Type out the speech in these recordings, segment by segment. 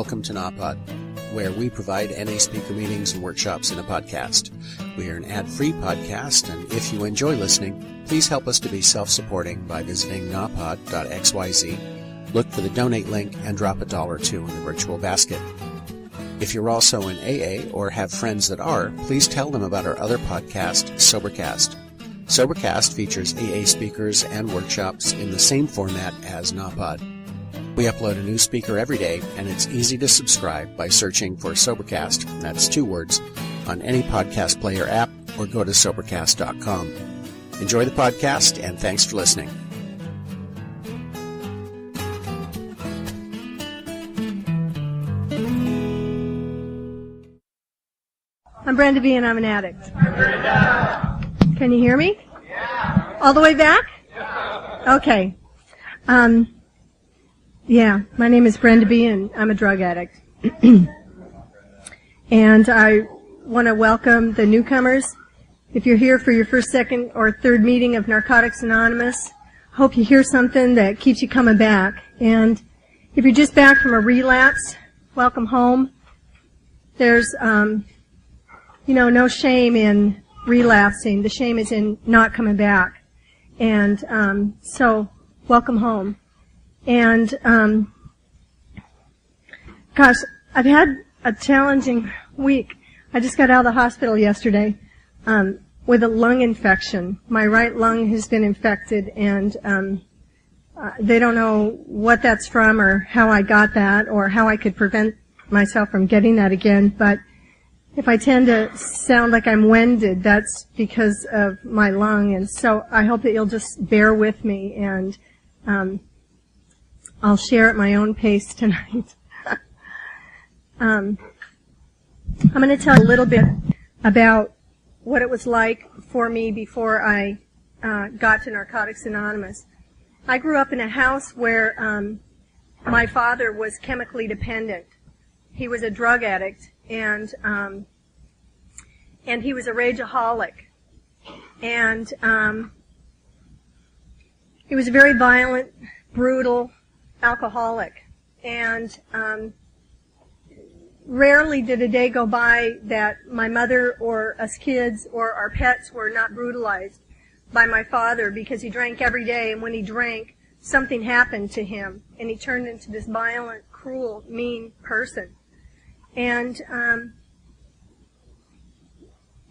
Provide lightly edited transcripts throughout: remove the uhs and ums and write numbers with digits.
welcome to NAPOD, where we provide NA speaker meetings and workshops in a podcast. We are an ad-free podcast, and if you enjoy listening, please help us to be self-supporting by visiting napod.xyz, look for the donate link, and drop $1 or $2 in the virtual basket. If you're also in AA or have friends that are, please tell them about our other podcast, Sobercast. Sobercast features AA speakers and workshops in the same format as NAPOD. We upload a new speaker every day, and it's easy to subscribe by searching for Sobercast, that's 2 words, on any podcast player app, or go to Sobercast.com. Enjoy the podcast, and thanks for listening. I'm Brenda B, and I'm an addict. Can you hear me? Yeah. All the way back? Yeah. Okay. Yeah, my name is Brenda B, and I'm a drug addict. And I want to welcome the newcomers. If you're here for your first, second, or third meeting of Narcotics Anonymous, hope you hear something that keeps you coming back. And if you're just back from a relapse, welcome home. There's, no shame in relapsing. The shame is in not coming back. And so, welcome home. And, gosh, I've had a challenging week. I just got out of the hospital yesterday, with a lung infection. My right lung has been infected, and, they don't know what that's from or how I got that or how I could prevent myself from getting that again. But if I tend to sound like I'm winded, that's because of my lung. And so I hope that you'll just bear with me, and, I'll share at my own pace tonight. I'm going to tell a little bit about what it was like for me before I got to Narcotics Anonymous. I grew up in a house where my father was chemically dependent. He was a drug addict, and he was a rageaholic. And he was a very violent, brutal alcoholic, and rarely did a day go by that my mother or us kids or our pets were not brutalized by my father, because he drank every day, and when he drank, something happened to him, and he turned into this violent, cruel, mean person. And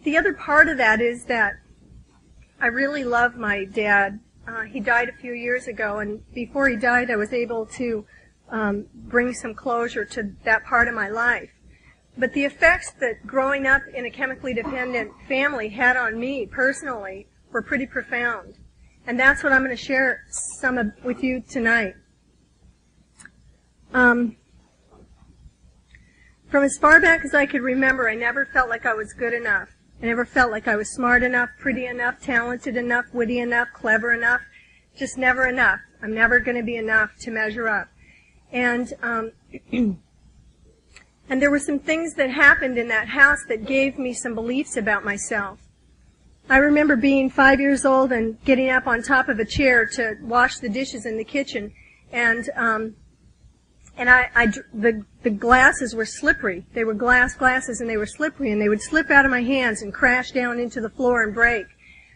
the other part of that is that I really love my dad. He died a few years ago, and before he died, I was able to bring some closure to that part of my life. But the effects that growing up in a chemically dependent family had on me personally were pretty profound. And that's what I'm going to share with you tonight. From as far back as I could remember, I never felt like I was good enough. I never felt like I was smart enough, pretty enough, talented enough, witty enough, clever enough. Just never enough. I'm never going to be enough to measure up. And and there were some things that happened in that house that gave me some beliefs about myself. I remember being 5 years old and getting up on top of a chair to wash the dishes in the kitchen, and the glasses were slippery. They were glass glasses, and they were slippery, and they would slip out of my hands and crash down into the floor and break.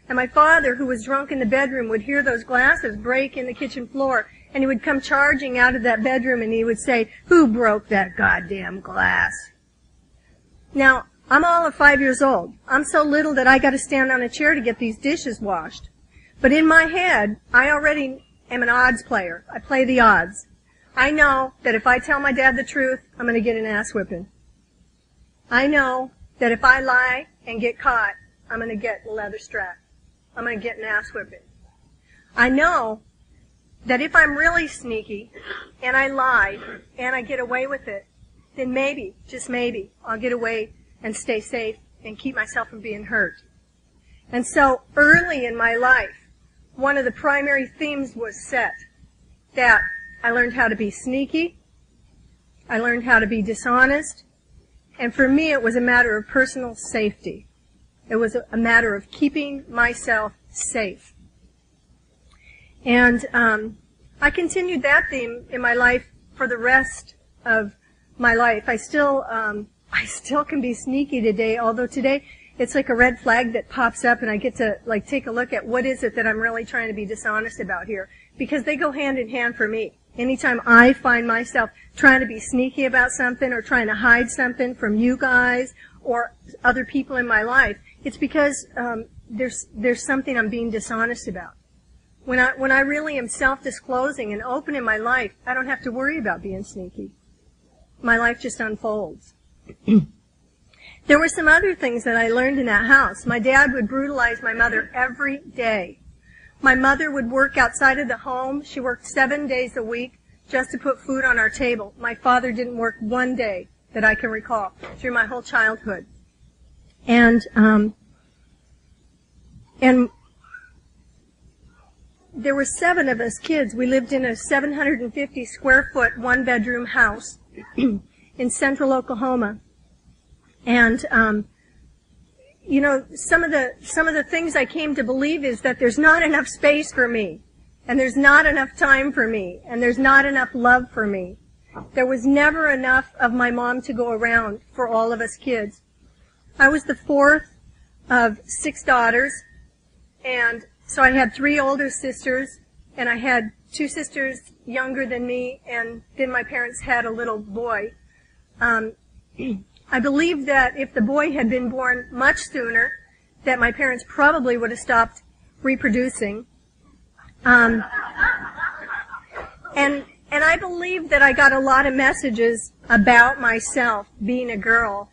And my father, who was drunk in the bedroom, would hear those glasses break in the kitchen floor, and he would come charging out of that bedroom, and he would say, "Who broke that goddamn glass?" Now, I'm all of 5 years old. I'm so little that I got to stand on a chair to get these dishes washed. But in my head, I already am an odds player. I play the odds. I know that if I tell my dad the truth, I'm going to get an ass whipping. I know that if I lie and get caught, I'm going to get a leather strap. I'm going to get an ass whipping. I know that if I'm really sneaky and I lie and I get away with it, then maybe, just maybe, I'll get away and stay safe and keep myself from being hurt. And so early in my life, one of the primary themes was set that I learned how to be sneaky, I learned how to be dishonest, and for me it was a matter of personal safety. It was a matter of keeping myself safe. And I continued that theme in my life for the rest of my life. I still can be sneaky today, although today it's like a red flag that pops up and I get to like take a look at what is it that I'm really trying to be dishonest about here. Because they go hand in hand for me. Anytime I find myself trying to be sneaky about something or trying to hide something from you guys or other people in my life, it's because there's something I'm being dishonest about. When I really am self-disclosing and open in my life, I don't have to worry about being sneaky. My life just unfolds. There were some other things that I learned in that house. My dad would brutalize my mother every day. My mother would work outside of the home. She worked 7 days a week just to put food on our table. My father didn't work one day that I can recall through my whole childhood. And there were 7 of us kids. We lived in a 750 square foot 1-bedroom house in central Oklahoma. And you know, some of the things I came to believe is that there's not enough space for me, and there's not enough time for me, and there's not enough love for me. There was never enough of my mom to go around for all of us kids. I was the 4th of 6 daughters, and so I had 3 older sisters, and I had 2 sisters younger than me, and then my parents had a little boy. I believe that if the boy had been born much sooner, that my parents probably would have stopped reproducing. And I believe that I got a lot of messages about myself being a girl,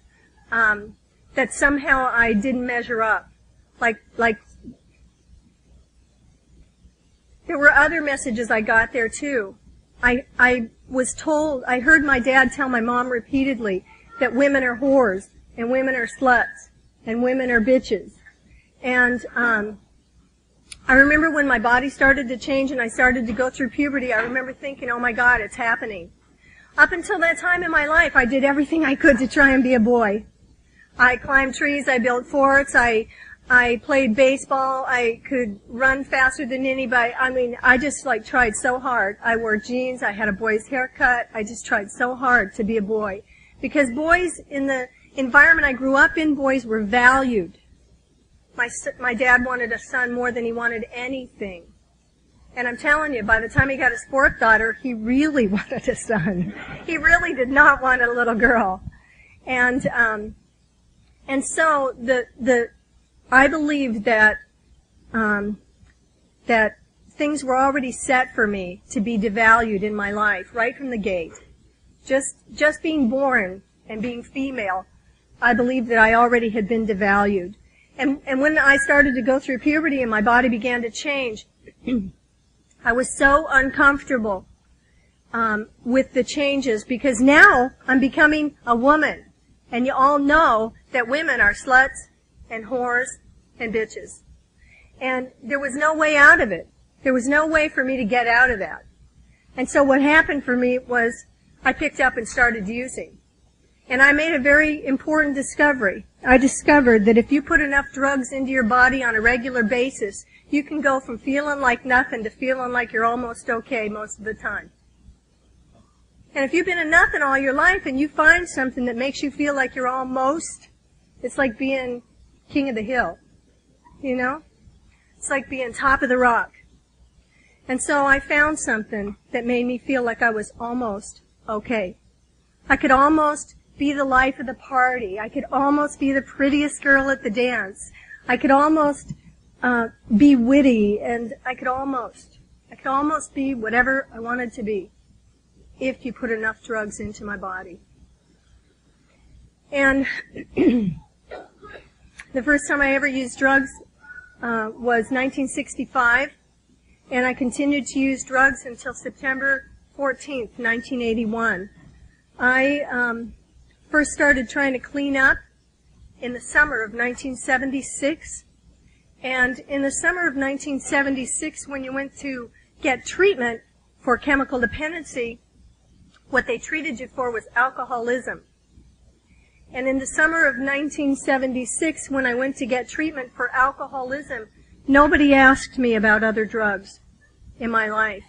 that somehow I didn't measure up. Like there were other messages I got there too. I was told, I heard my dad tell my mom repeatedly that women are whores, and women are sluts, and women are bitches. And I remember when my body started to change and I started to go through puberty, I remember thinking, oh my God, it's happening. Up until that time in my life, I did everything I could to try and be a boy. I climbed trees, I built forts, I played baseball, I could run faster than anybody. I mean, I just like tried so hard. I wore jeans, I had a boy's haircut, I just tried so hard to be a boy. Because boys, in the environment I grew up in, boys were valued. My dad wanted a son more than he wanted anything. And I'm telling you, by the time he got his 4th daughter, he really wanted a son. He really did not want a little girl. And so I believed that things were already set for me to be devalued in my life right from the gate. Just being born and being female, I believed that I already had been devalued. And when I started to go through puberty and my body began to change, I was so uncomfortable with the changes because now I'm becoming a woman. And you all know that women are sluts and whores and bitches. And there was no way out of it. There was no way for me to get out of that. And so what happened for me was I picked up and started using. And I made a very important discovery. I discovered that if you put enough drugs into your body on a regular basis, you can go from feeling like nothing to feeling like you're almost okay most of the time. And if you've been a nothing all your life and you find something that makes you feel like you're almost, it's like being king of the hill. You know? It's like being top of the rock. And so I found something that made me feel like I was almost okay. I could almost be the life of the party. I could almost be the prettiest girl at the dance. I could almost be witty, and I could almost be whatever I wanted to be if you put enough drugs into my body. And the first time I ever used drugs was 1965, and I continued to use drugs until September 14th, 1981. I first started trying to clean up in the summer of 1976. And in the summer of 1976, when you went to get treatment for chemical dependency, what they treated you for was alcoholism. And in the summer of 1976, when I went to get treatment for alcoholism, nobody asked me about other drugs in my life.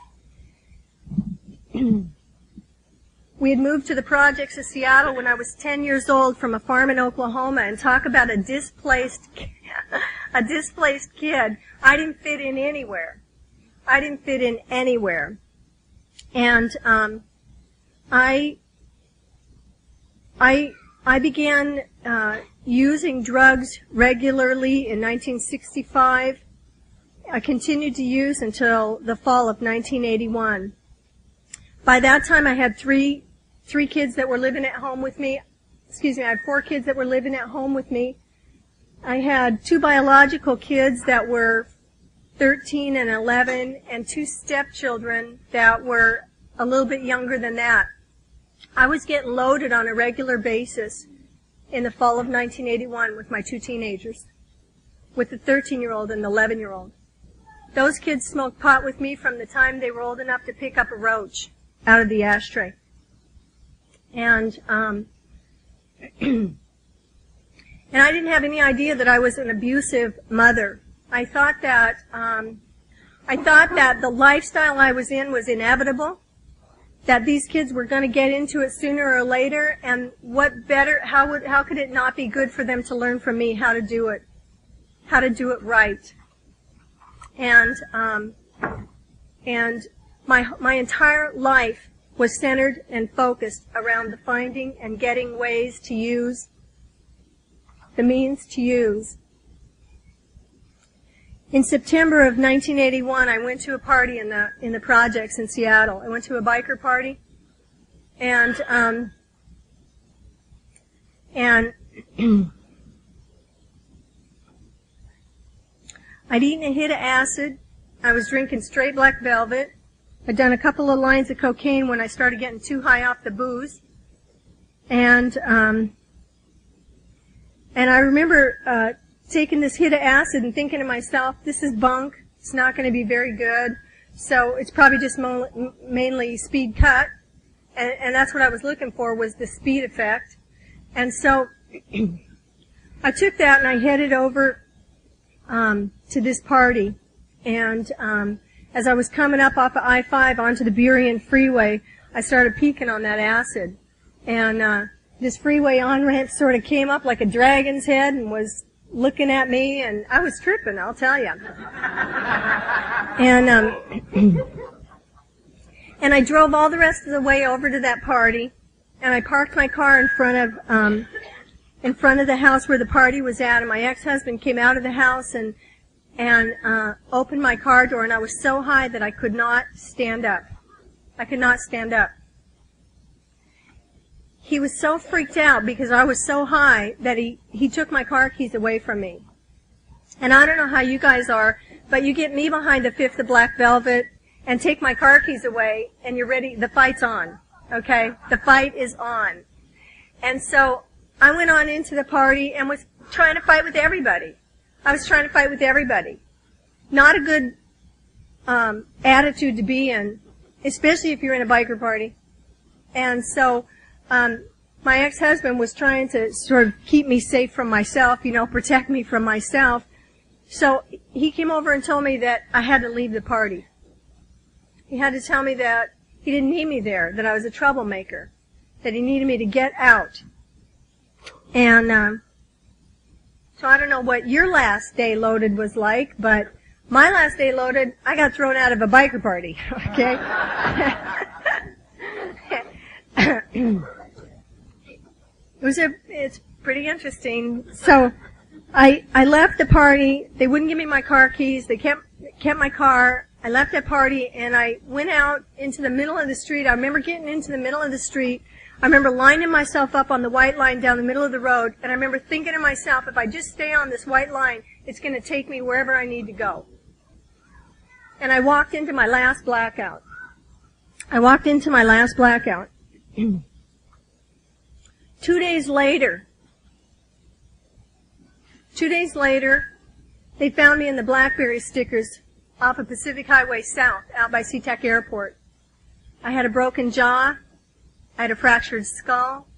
We had moved to the projects of Seattle when I was 10 years old from a farm in Oklahoma, and talk about a displaced kid. I didn't fit in anywhere. And I began using drugs regularly in 1965. I continued to use until the fall of 1981. By that time, I had three kids that were living at home with me. I had 4 kids that were living at home with me. I had 2 biological kids that were 13 and 11, and 2 stepchildren that were a little bit younger than that. I was getting loaded on a regular basis in the fall of 1981 with my 2 teenagers, with the 13-year-old and the 11-year-old. Those kids smoked pot with me from the time they were old enough to pick up a roach out of the ashtray. And and I didn't have any idea that I was an abusive mother. I thought that the lifestyle I was in was inevitable, that these kids were going to get into it sooner or later, and how could it not be good for them to learn from me how to do it right. And my entire life was centered and focused around the finding and getting ways to use, the means to use. In September of 1981, I went to a party in the projects in Seattle. I went to a biker party, and I'd eaten a hit of acid. I was drinking straight black velvet. I'd done a couple of lines of cocaine when I started getting too high off the booze, and I remember taking this hit of acid and thinking to myself, this is bunk, it's not going to be very good, so it's probably just mainly speed cut, and that's what I was looking for, was the speed effect. And so I took that and I headed over to this party, and as I was coming up off of I-5 onto the Burien Freeway, I started peeking on that acid, and this freeway on-ramp sort of came up like a dragon's head and was looking at me, and I was tripping, I'll tell you. And I drove all the rest of the way over to that party, and I parked my car in front of the house where the party was at, and my ex-husband came out of the house and opened my car door, and I was so high that I could not stand up. He was so freaked out because I was so high that he took my car keys away from me. And I don't know how you guys are, but you get me behind a fifth of black velvet and take my car keys away, and you're ready, the fight's on, okay? The fight is on. And so I went on into the party and was trying to fight with everybody. Not a good attitude to be in, especially if you're in a biker party. And so my ex-husband was trying to sort of keep me safe from myself, protect me from myself. So he came over and told me that I had to leave the party. He had to tell me that he didn't need me there, that I was a troublemaker, that he needed me to get out. And so I don't know what your last day loaded was like, but my last day loaded, I got thrown out of a biker party, okay? It's pretty interesting. So I left the party. They wouldn't give me my car keys. They kept my car. I left that party and I went out into the middle of the street. I remember getting into the middle of the street. I remember lining myself up on the white line down the middle of the road, and I remember thinking to myself, if I just stay on this white line, it's going to take me wherever I need to go. And I walked into my last blackout. 2 days later, they found me in the BlackBerry stickers off of Pacific Highway South, out by SeaTac Airport. I had a broken jaw. I had a fractured skull.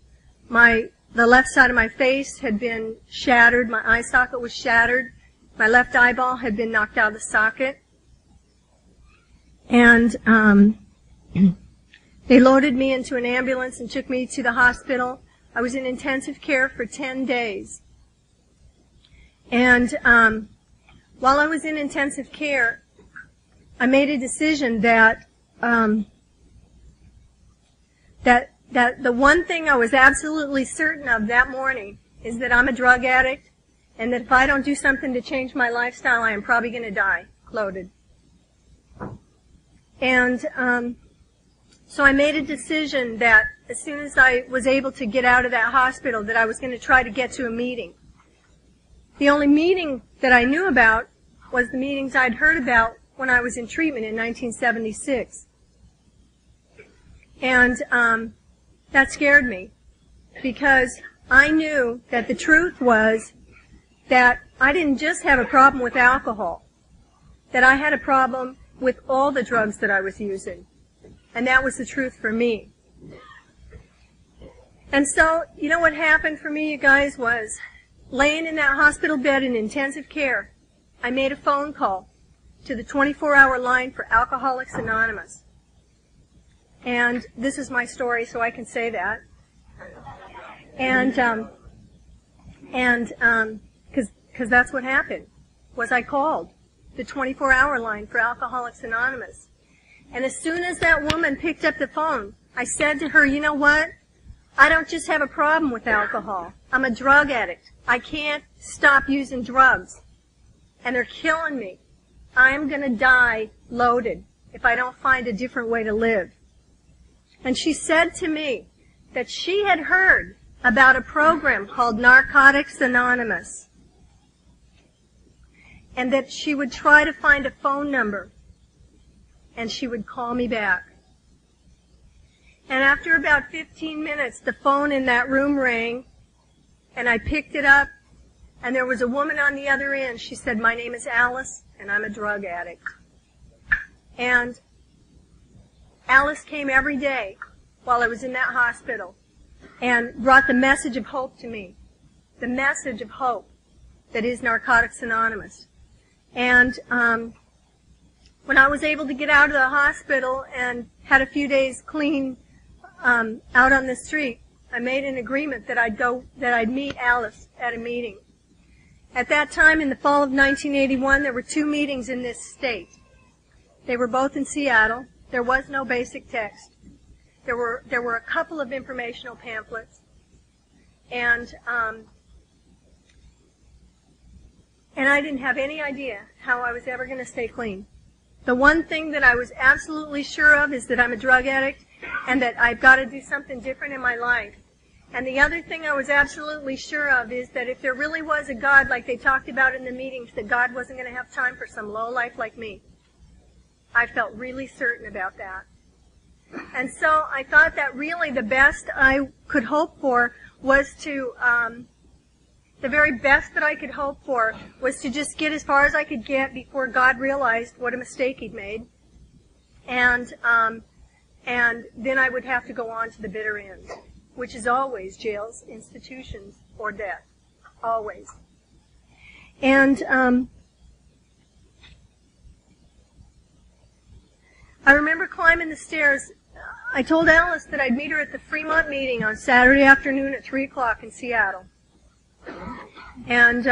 The left side of my face had been shattered. My eye socket was shattered. My left eyeball had been knocked out of the socket. And They loaded me into an ambulance and took me to the hospital. I was in intensive care for 10 days. And while I was in intensive care, I made a decision that that the one thing I was absolutely certain of that morning is that I'm a drug addict, and that if I don't do something to change my lifestyle, I am probably going to die. Loaded. And so I made a decision that as soon as I was able to get out of that hospital, that I was going to try to get to a meeting. The only meeting that I knew about was the meetings I'd heard about when I was in treatment in 1976. And that scared me, because I knew that the truth was that I didn't just have a problem with alcohol, that I had a problem with all the drugs that I was using. And that was the truth for me. And so, you know what happened for me, you guys, was laying in that hospital bed in intensive care, I made a phone call to the 24-hour line for Alcoholics Anonymous. And this is my story, so I can say that. Because that's what happened, was I called the 24-hour line for Alcoholics Anonymous. And as soon as that woman picked up the phone, I said to her, you know what? I don't just have a problem with alcohol. I'm a drug addict. I can't stop using drugs. And they're killing me. I'm going to die loaded if I don't find a different way to live. And she said to me that she had heard about a program called Narcotics Anonymous, and that she would try to find a phone number, and she would call me back. And after about 15 minutes, the phone in that room rang, and I picked it up, and there was a woman on the other end. She said, my name is Alice, and I'm a drug addict. And Alice came every day while I was in that hospital and brought the message of hope to me, the message of hope that is Narcotics Anonymous. And when I was able to get out of the hospital and had a few days clean out on the street, I made an agreement that I'd meet Alice at a meeting. At that time, in the fall of 1981, there were 2 meetings in this state. They were both in Seattle. There was no basic text. There were a couple of informational pamphlets, and I didn't have any idea how I was ever going to stay clean. The one thing that I was absolutely sure of is that I'm a drug addict and that I've got to do something different in my life. And the other thing I was absolutely sure of is that if there really was a God like they talked about in the meetings, that God wasn't going to have time for some lowlife like me. I felt really certain about that. And so I thought that really the best I could hope for was to, the very best that I could hope for was to just get as far as I could get before God realized what a mistake he'd made. And then I would have to go on to the bitter end, which is always jails, institutions, or death. Always. And I remember climbing the stairs. I told Alice that I'd meet her at the Fremont meeting on Saturday afternoon at 3 o'clock in Seattle. And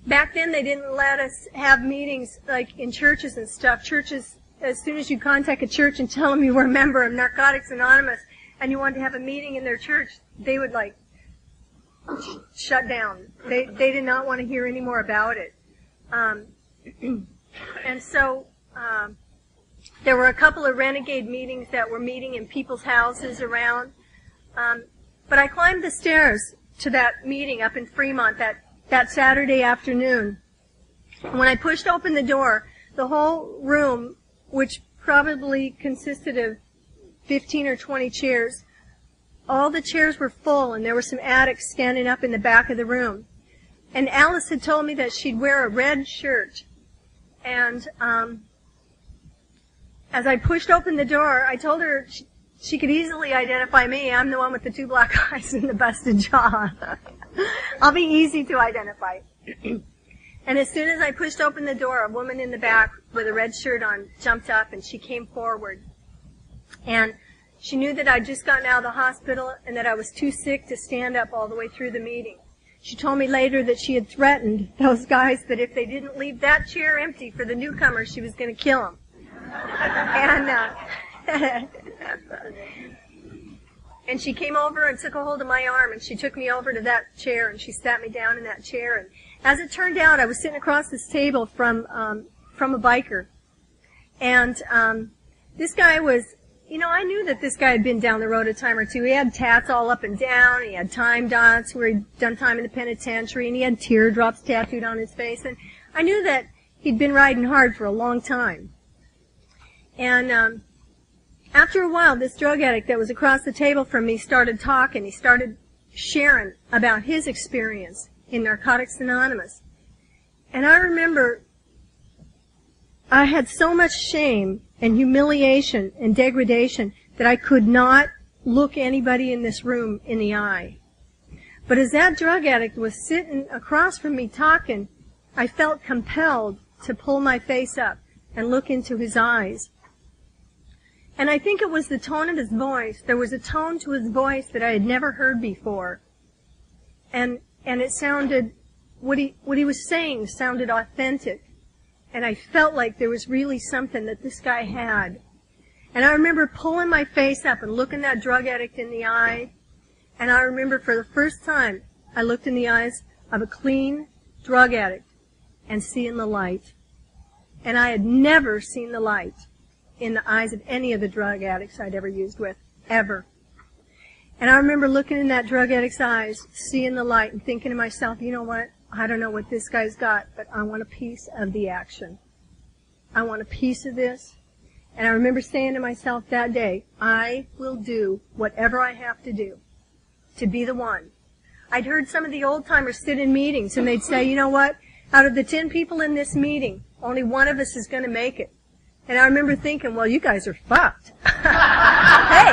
back then they didn't let us have meetings like in churches and stuff. Churches, as soon as you contact a church and tell them you were a member of Narcotics Anonymous and you wanted to have a meeting in their church, they would shut down. They did not want to hear any more about it. And so there were a couple of renegade meetings that were meeting in people's houses around. But I climbed the stairs to that meeting up in Fremont that Saturday afternoon. And when I pushed open the door, the whole room, which probably consisted of 15 or 20 chairs, all the chairs were full, and there were some addicts standing up in the back of the room. And Alice had told me that she'd wear a red shirt. And as I pushed open the door, I told her she could easily identify me. I'm the one with the 2 black eyes and the busted jaw. I'll be easy to identify. And as soon as I pushed open the door, a woman in the back with a red shirt on jumped up, and she came forward. And she knew that I'd just gotten out of the hospital and that I was too sick to stand up all the way through the meeting. She told me later that she had threatened those guys that if they didn't leave that chair empty for the newcomers, she was going to kill them. And she came over and took a hold of my arm, and she took me over to that chair, and she sat me down in that chair. And as it turned out, I was sitting across this table from a biker. And this guy was, I knew that this guy had been down the road a time or two. He had tats all up and down. He had time dots where he'd done time in the penitentiary, and he had teardrops tattooed on his face. And I knew that he'd been riding hard for a long time. And after a while, this drug addict that was across the table from me started talking. He started sharing about his experience in Narcotics Anonymous. And I remember I had so much shame and humiliation and degradation that I could not look anybody in this room in the eye. But as that drug addict was sitting across from me talking, I felt compelled to pull my face up and look into his eyes. And I think it was the tone of his voice. There was a tone to his voice that I had never heard before. And it sounded, what he was saying sounded authentic. And I felt like there was really something that this guy had. And I remember pulling my face up and looking that drug addict in the eye. And I remember for the first time, I looked in the eyes of a clean drug addict and seeing the light. And I had never seen the light in the eyes of any of the drug addicts I'd ever used with, ever. And I remember looking in that drug addict's eyes, seeing the light, and thinking to myself, you know what? I don't know what this guy's got, but I want a piece of the action. I want a piece of this. And I remember saying to myself that day, I will do whatever I have to do to be the one. I'd heard some of the old-timers sit in meetings, and they'd say, you know what? Out of the 10 people in this meeting, only one of us is going to make it. And I remember thinking, well, you guys are fucked. Hey,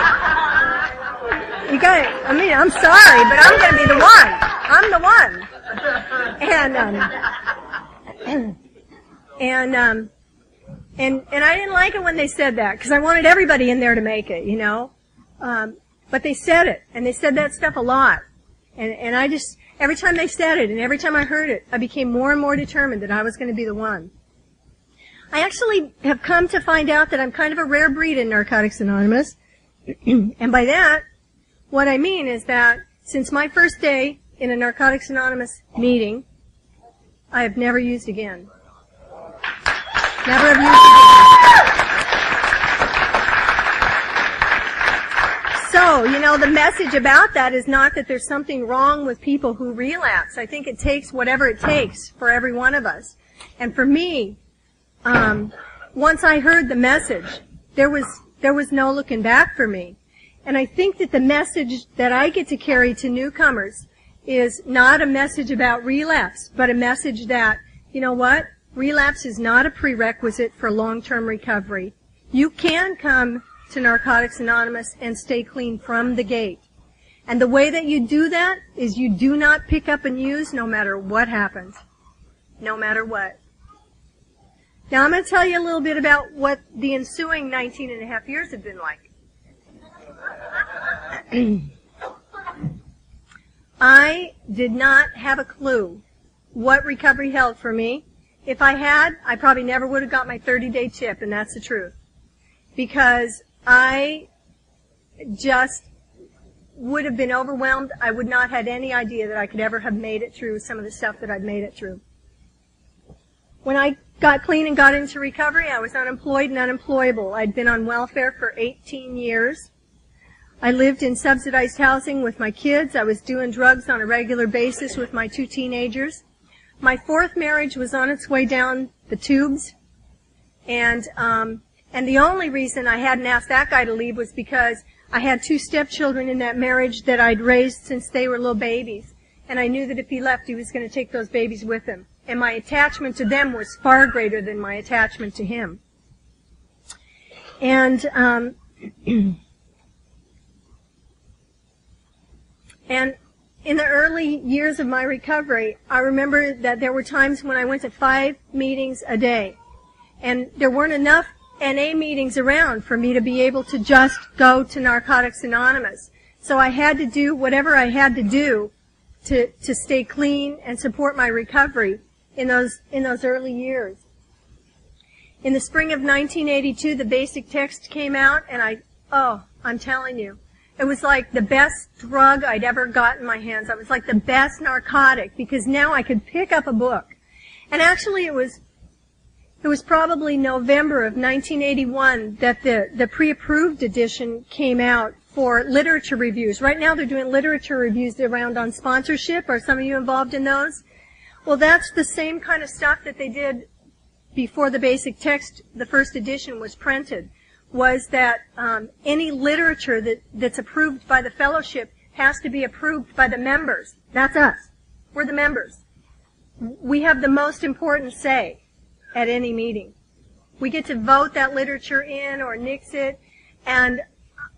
you guys, I'm sorry, but I'm going to be the one. I'm the one. And I didn't like it when they said that, because I wanted everybody in there to make it, But they said it, and they said that stuff a lot. And I just, every time they said it, and every time I heard it, I became more and more determined that I was going to be the one. I actually have come to find out that I'm kind of a rare breed in Narcotics Anonymous. And by that, what I mean is that since my first day in a Narcotics Anonymous meeting, I have never used again. Never have used again. So, the message about that is not that there's something wrong with people who relapse. I think it takes whatever it takes for every one of us. And for me, once I heard the message, there was no looking back for me. And I think that the message that I get to carry to newcomers is not a message about relapse, but a message that, you know what? Relapse is not a prerequisite for long-term recovery. You can come to Narcotics Anonymous and stay clean from the gate. And the way that you do that is you do not pick up and use no matter what happens. No matter what. Now I'm going to tell you a little bit about what the ensuing 19 and a half years have been like. I did not have a clue what recovery held for me. If I had, I probably never would have got my 30-day tip, and that's the truth. Because I just would have been overwhelmed. I would not have had any idea that I could ever have made it through some of the stuff that I'd made it through. When I got clean and got into recovery, I was unemployed and unemployable. I'd been on welfare for 18 years. I lived in subsidized housing with my kids. I was doing drugs on a regular basis with my 2 teenagers. My 4th marriage was on its way down the tubes. And the only reason I hadn't asked that guy to leave was because I had 2 stepchildren in that marriage that I'd raised since they were little babies. And I knew that if he left, he was going to take those babies with him. And my attachment to them was far greater than my attachment to him. And and in the early years of my recovery, I remember that there were times when I went to 5 meetings a day. And there weren't enough NA meetings around for me to be able to just go to Narcotics Anonymous. So I had to do whatever I had to do to stay clean and support my recovery in those early years. In the spring of 1982, the basic text came out, and I'm telling you, it was like the best drug I'd ever got in my hands. It was like the best narcotic, because now I could pick up a book. And actually it was probably November of 1981 that the pre-approved edition came out for literature reviews. Right now they're doing literature reviews around on sponsorship. Are some of you involved in those? Well, that's the same kind of stuff that they did before the basic text, the first edition, was printed, was that any literature that's approved by the fellowship has to be approved by the members. That's us. We're the members. We have the most important say at any meeting. We get to vote that literature in or nix it, and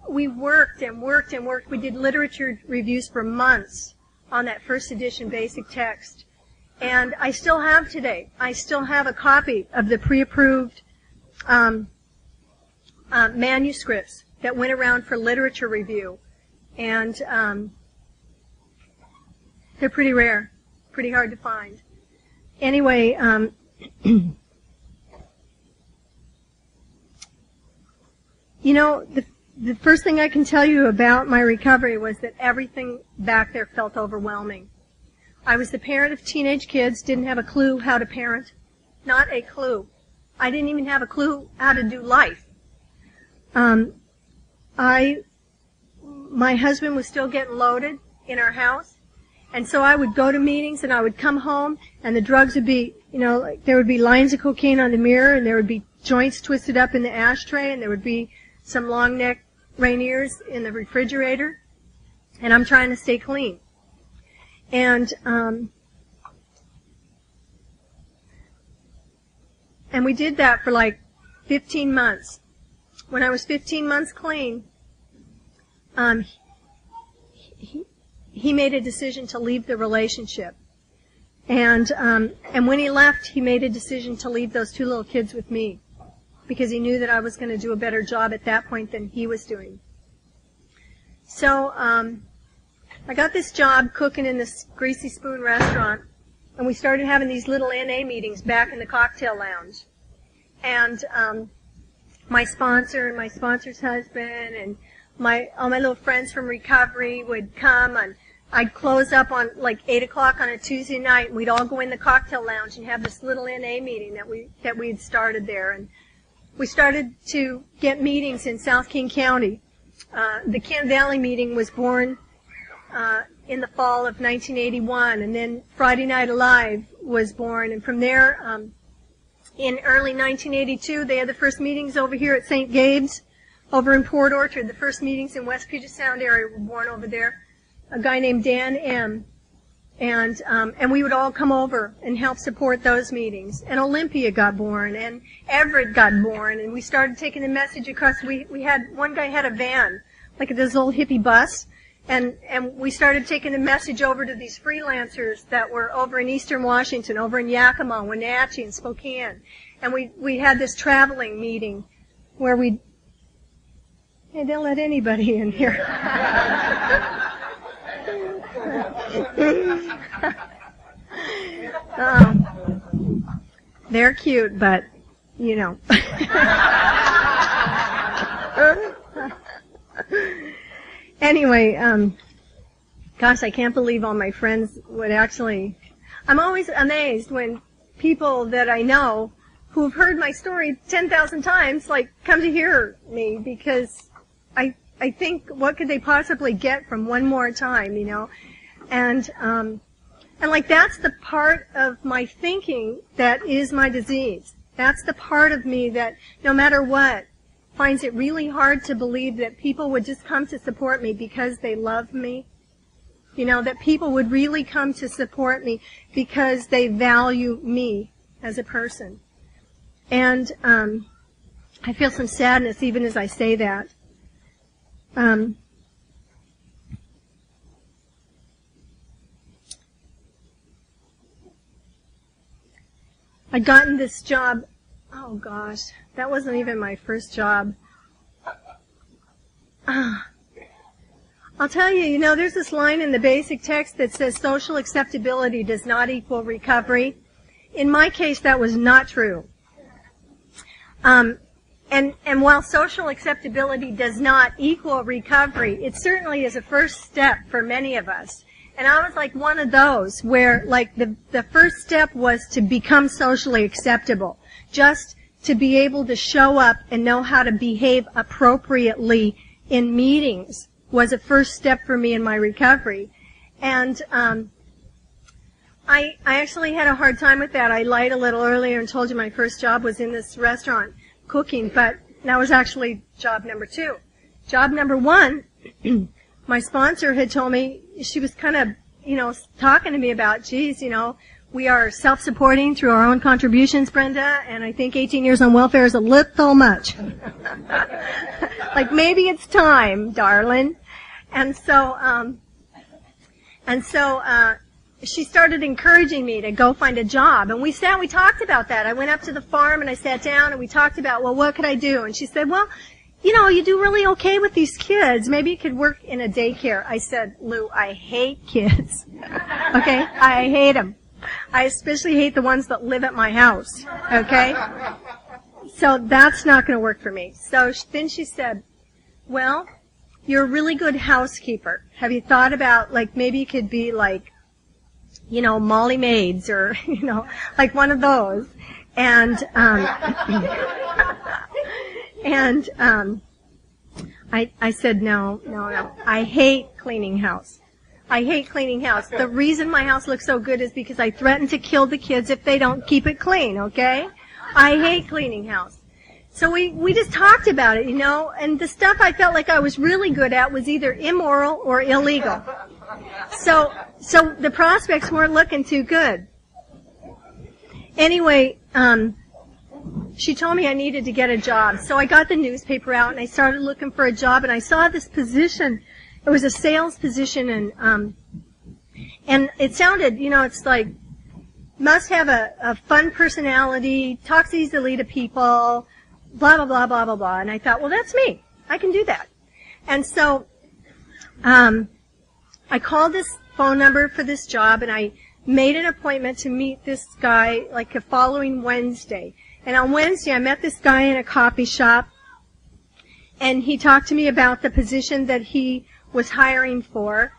we worked and worked and worked. We did literature reviews for months on that first edition basic text. And I still have today. I still have a copy of the pre-approved manuscripts that went around for literature review. And they're pretty rare, pretty hard to find. Anyway, you know, the first thing I can tell you about my recovery was that everything back there felt overwhelming. I was the parent of teenage kids, didn't have a clue how to parent. Not a clue. I didn't even have a clue how to do life. My husband was still getting loaded in our house, and so I would go to meetings and I would come home and the drugs would be, you know, like there would be lines of cocaine on the mirror and there would be joints twisted up in the ashtray and there would be some long neck Rainiers in the refrigerator, and I'm trying to stay clean. And we did that for like 15 months. When I was 15 months clean, he made a decision to leave the relationship. And when he left, he made a decision to leave those 2 little kids with me, because he knew that I was going to do a better job at that point than he was doing. So I got this job cooking in this Greasy Spoon restaurant, and we started having these little NA meetings back in the cocktail lounge. And my sponsor and my sponsor's husband and all my little friends from recovery would come, and I'd close up on like 8 o'clock on a Tuesday night, and we'd all go in the cocktail lounge and have this little NA meeting that we had started there. And we started to get meetings in South King County. The Kent Valley meeting was born in the fall of 1981, and then Friday Night Alive was born, and from there, in early 1982, they had the first meetings over here at St. Gabe's, over in Port Orchard. The first meetings in West Puget Sound area were born over there. A guy named Dan M. And we would all come over and help support those meetings. And Olympia got born, and Everett got born, and we started taking the message across. We had, one guy had a van, like this old hippie bus, and we started taking the message over to these freelancers that were over in Eastern Washington, over in Yakima, Wenatchee, and Spokane. And we had this traveling meeting where they don't let anybody in here. They're cute, but, you know. Anyway, gosh, I can't believe all my friends would actually... I'm always amazed when people that I know who've heard my story 10,000 times, like, come to hear me, because I think, what could they possibly get from one more time, you know? And like, that's the part of my thinking that is my disease. That's the part of me that, no matter what, finds it really hard to believe that people would just come to support me because they love me. You know, that people would really come to support me because they value me as a person. And I feel some sadness even as I say that. I'd gotten this job, Oh gosh, that wasn't even my first job. I'll tell you, there's this line in the basic text that says social acceptability does not equal recovery. In my case, that was not true. And while social acceptability does not equal recovery, it certainly is a first step for many of us. And I was like one of those where, like, the first step was to become socially acceptable. Just to be able to show up and know how to behave appropriately in meetings was a first step for me in my recovery. And I actually had a hard time with that. I lied a little earlier and told you my first job was in this restaurant cooking, but that was actually job number 2. Job number 1, my sponsor had told me, she was kind of, talking to me about, geez, we are self-supporting through our own contributions, Brenda, and I think 18 years on welfare is a little much. Like, maybe it's time, darling. And so she started encouraging me to go find a job. And we talked about that. I went up to the farm and I sat down and we talked about, well, what could I do? And she said, well, you do really okay with these kids. Maybe you could work in a daycare. I said, Lou, I hate kids. Okay? I hate them. I especially hate the ones that live at my house. Okay? So that's not going to work for me. So then she said, well, you're a really good housekeeper. Have you thought about, like, maybe you could be like, Molly Maids or, like one of those. And, I said, no. I hate cleaning house. I hate cleaning house. The reason my house looks so good is because I threaten to kill the kids if they don't keep it clean, okay? I hate cleaning house. So we just talked about it, and the stuff I felt like I was really good at was either immoral or illegal. So the prospects weren't looking too good. Anyway, she told me I needed to get a job. So I got the newspaper out and I started looking for a job and I saw this position. It was a sales position and it sounded, it's like, must have a fun personality, talks easily to people, blah, blah, blah, blah, blah, blah. And I thought, well, that's me. I can do that. And so, I called this phone number for this job and I made an appointment to meet this guy like the following Wednesday. And on Wednesday I met this guy in a coffee shop and he talked to me about the position that he was hiring for.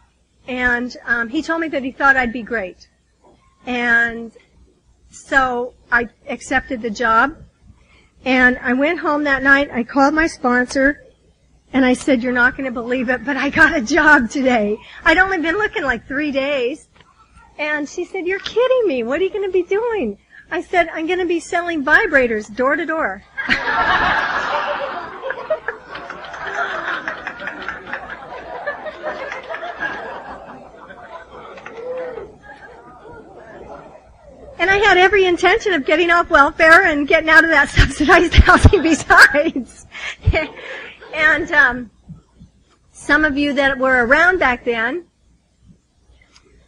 And he told me that he thought I'd be great. And so I accepted the job. And I went home that night, I called my sponsor, and I said, you're not going to believe it, but I got a job today. I'd only been looking like 3 days. And she said, you're kidding me. What are you going to be doing? I said, I'm going to be selling vibrators door to door. And I had every intention of getting off welfare and getting out of that subsidized housing besides. And some of you that were around back then,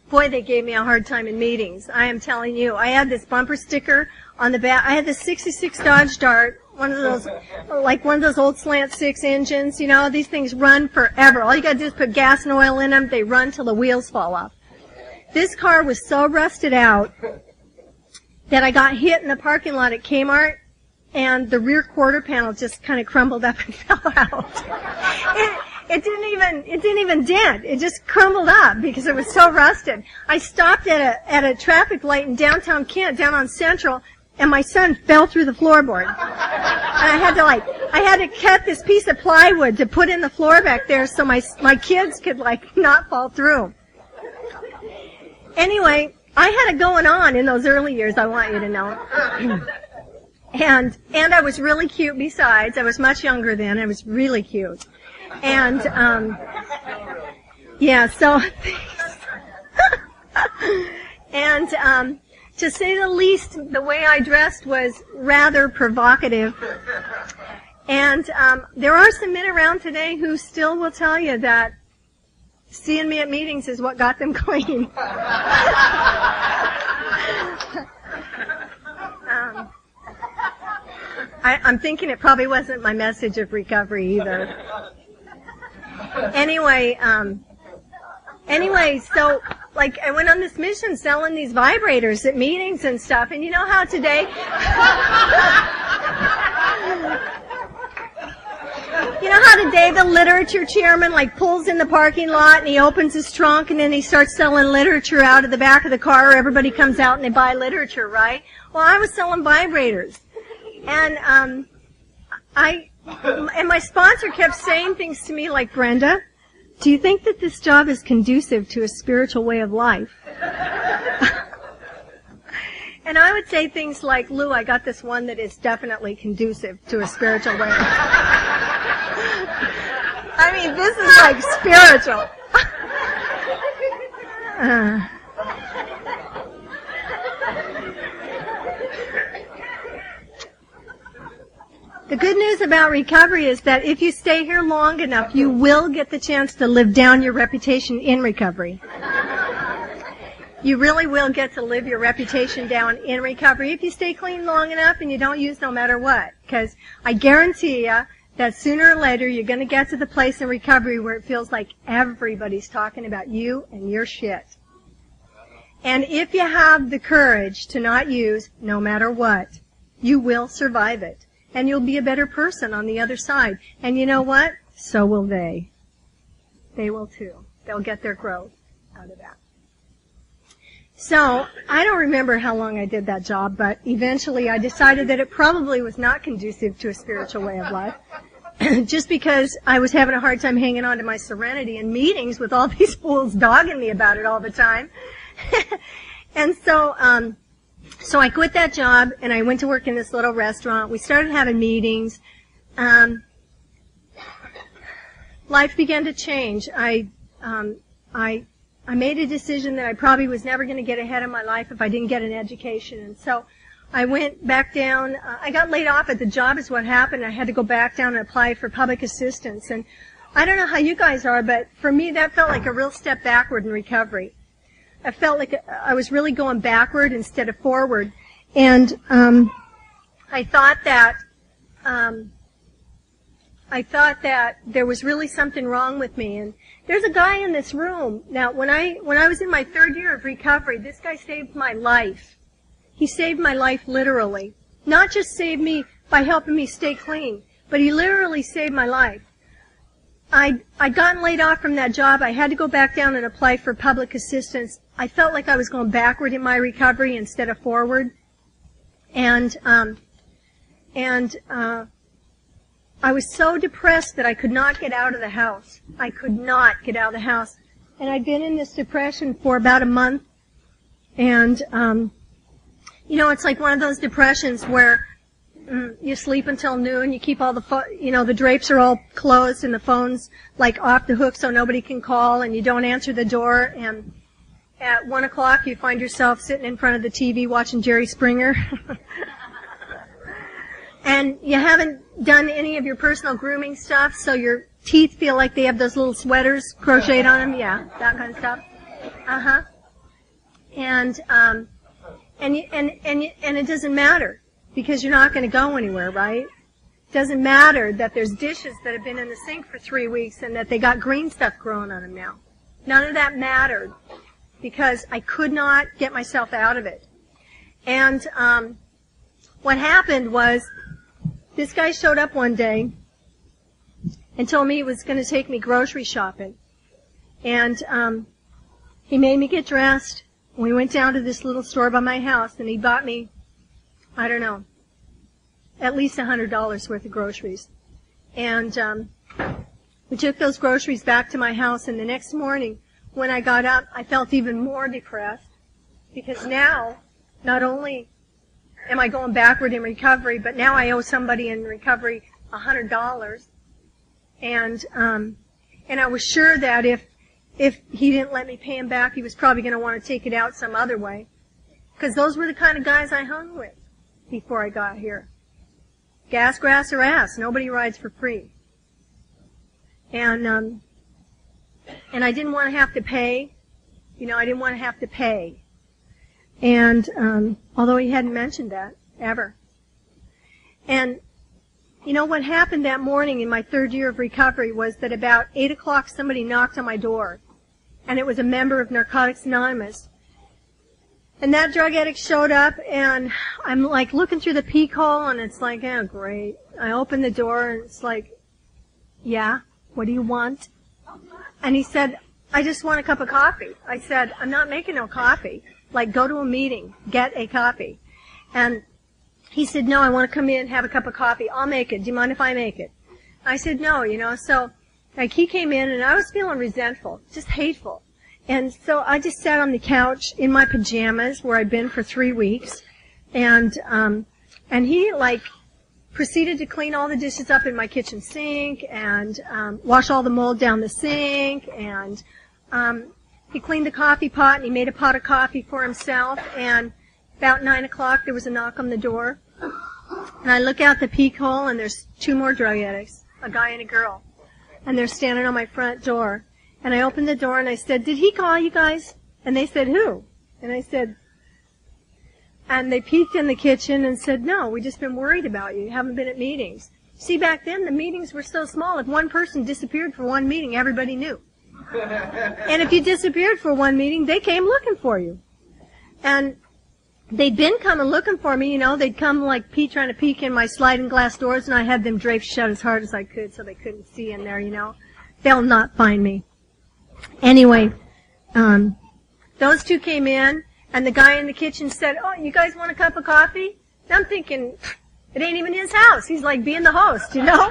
boy, they gave me a hard time in meetings. I am telling you. I had this bumper sticker on the back. I had this 66 Dodge Dart, one of those old slant 6 engines. These things run forever. All you got to do is put gas and oil in them. They run till the wheels fall off. This car was so rusted out that I got hit in the parking lot at Kmart, and the rear quarter panel just kind of crumbled up and fell out. It didn't even dent. It just crumbled up because it was so rusted. I stopped at a traffic light in downtown Kent, down on Central, and my son fell through the floorboard. And I had to cut this piece of plywood to put in the floor back there so my kids could not fall through. Anyway, I had it going on in those early years, I want you to know. And I was really cute besides. I was much younger then. I was really cute. And, so, and, to say the least, the way I dressed was rather provocative. And, there are some men around today who still will tell you that seeing me at meetings is what got them clean. I'm thinking it probably wasn't my message of recovery either. Anyway, so, like, I went on this mission selling these vibrators at meetings and stuff, and you know how today, the literature chairman, like, pulls in the parking lot, and he opens his trunk, and then he starts selling literature out of the back of the car. Everybody comes out and they buy literature, right? Well, I was selling vibrators. And, and my sponsor kept saying things to me like, Brenda, do you think that this job is conducive to a spiritual way of life? And I would say things like, Lou, I got this one that is definitely conducive to a spiritual way of life. I mean, this is like spiritual. The good news about recovery is that if you stay here long enough, you will get the chance to live down your reputation in recovery. You really will get to live your reputation down in recovery if you stay clean long enough and you don't use no matter what. Because I guarantee you that sooner or later you're going to get to the place in recovery where it feels like everybody's talking about you and your shit. And if you have the courage to not use no matter what, you will survive it. And you'll be a better person on the other side. And you know what? So will they. They will too. They'll get their growth out of that. So, I don't remember how long I did that job, but eventually I decided that it probably was not conducive to a spiritual way of life. Just because I was having a hard time hanging on to my serenity in meetings with all these fools dogging me about it all the time. And so I quit that job and I went to work in this little restaurant. We started having meetings. Life began to change. I made a decision that I probably was never going to get ahead in my life if I didn't get an education. And so I went back down. I got laid off at the job is what happened. I had to go back down and apply for public assistance. And I don't know how you guys are, but for me that felt like a real step backward in recovery. I felt like I was really going backward instead of forward. And I thought that there was really something wrong with me. And there's a guy in this room. Now, when I was in my third year of recovery, this guy saved my life. He saved my life literally. Not just saved me by helping me stay clean, but he literally saved my life. I'd gotten laid off from that job. I had to go back down and apply for public assistance. I felt like I was going backward in my recovery instead of forward. And I was so depressed that I could not get out of the house. I could not get out of the house. And I'd been in this depression for about a month. And, it's like one of those depressions where you sleep until noon, you keep all the drapes are all closed and the phone's like off the hook so nobody can call, and you don't answer the door, and at 1 o'clock you find yourself sitting in front of the TV watching Jerry Springer. And you haven't done any of your personal grooming stuff, so your teeth feel like they have those little sweaters crocheted on them. Yeah, that kind of stuff. And it doesn't matter because you're not going to go anywhere, right? It doesn't matter that there's dishes that have been in the sink for 3 weeks and that they got green stuff growing on them now. None of that mattered because I could not get myself out of it. And what happened was this guy showed up one day and told me he was going to take me grocery shopping. And he made me get dressed. We went down to this little store by my house, and he bought me, I don't know, at least $100 worth of groceries. And we took those groceries back to my house, and the next morning, when I got up, I felt even more depressed because now, not only am I going backward in recovery, but now I owe somebody in recovery $100. And I was sure that if he didn't let me pay him back, he was probably going to want to take it out some other way. Because those were the kind of guys I hung with before I got here. Gas, grass, or ass. Nobody rides for free. And I didn't want to have to pay. I didn't want to have to pay. And although he hadn't mentioned that ever. And you know, what happened that morning in my third year of recovery was that about 8 o'clock somebody knocked on my door, and it was a member of Narcotics Anonymous. And that drug addict showed up, and I'm like looking through the peephole, and it's like, oh, great. I open the door, and it's like, yeah, what do you want? And he said, I just want a cup of coffee. I said, I'm not making no coffee. Like, go to a meeting, get a coffee. And he said, no, I want to come in, have a cup of coffee. I'll make it. Do you mind if I make it? I said, no, you know. So, like, he came in, and I was feeling resentful, just hateful. And so I just sat on the couch in my pajamas where I'd been for 3 weeks. And he, like, proceeded to clean all the dishes up in my kitchen sink and wash all the mold down the sink. And he cleaned the coffee pot, and he made a pot of coffee for himself. And about 9 o'clock, there was a knock on the door. And I look out the peephole, and there's 2 more drug addicts, a guy and a girl. And they're standing on my front door. And I opened the door, and I said, did he call you guys? And they said, who? And I said, and they peeked in the kitchen and said, no, we just been worried about you. You haven't been at meetings. See, back then, the meetings were so small. If one person disappeared for one meeting, everybody knew. And if you disappeared for one meeting, they came looking for you. And they'd been coming looking for me, you know. They'd come like trying to peek in my sliding glass doors, and I had them draped shut as hard as I could so they couldn't see in there, you know. They'll not find me. Anyway, those 2 came in, and the guy in the kitchen said, oh, you guys want a cup of coffee? And I'm thinking, it ain't even his house. He's like being the host, you know.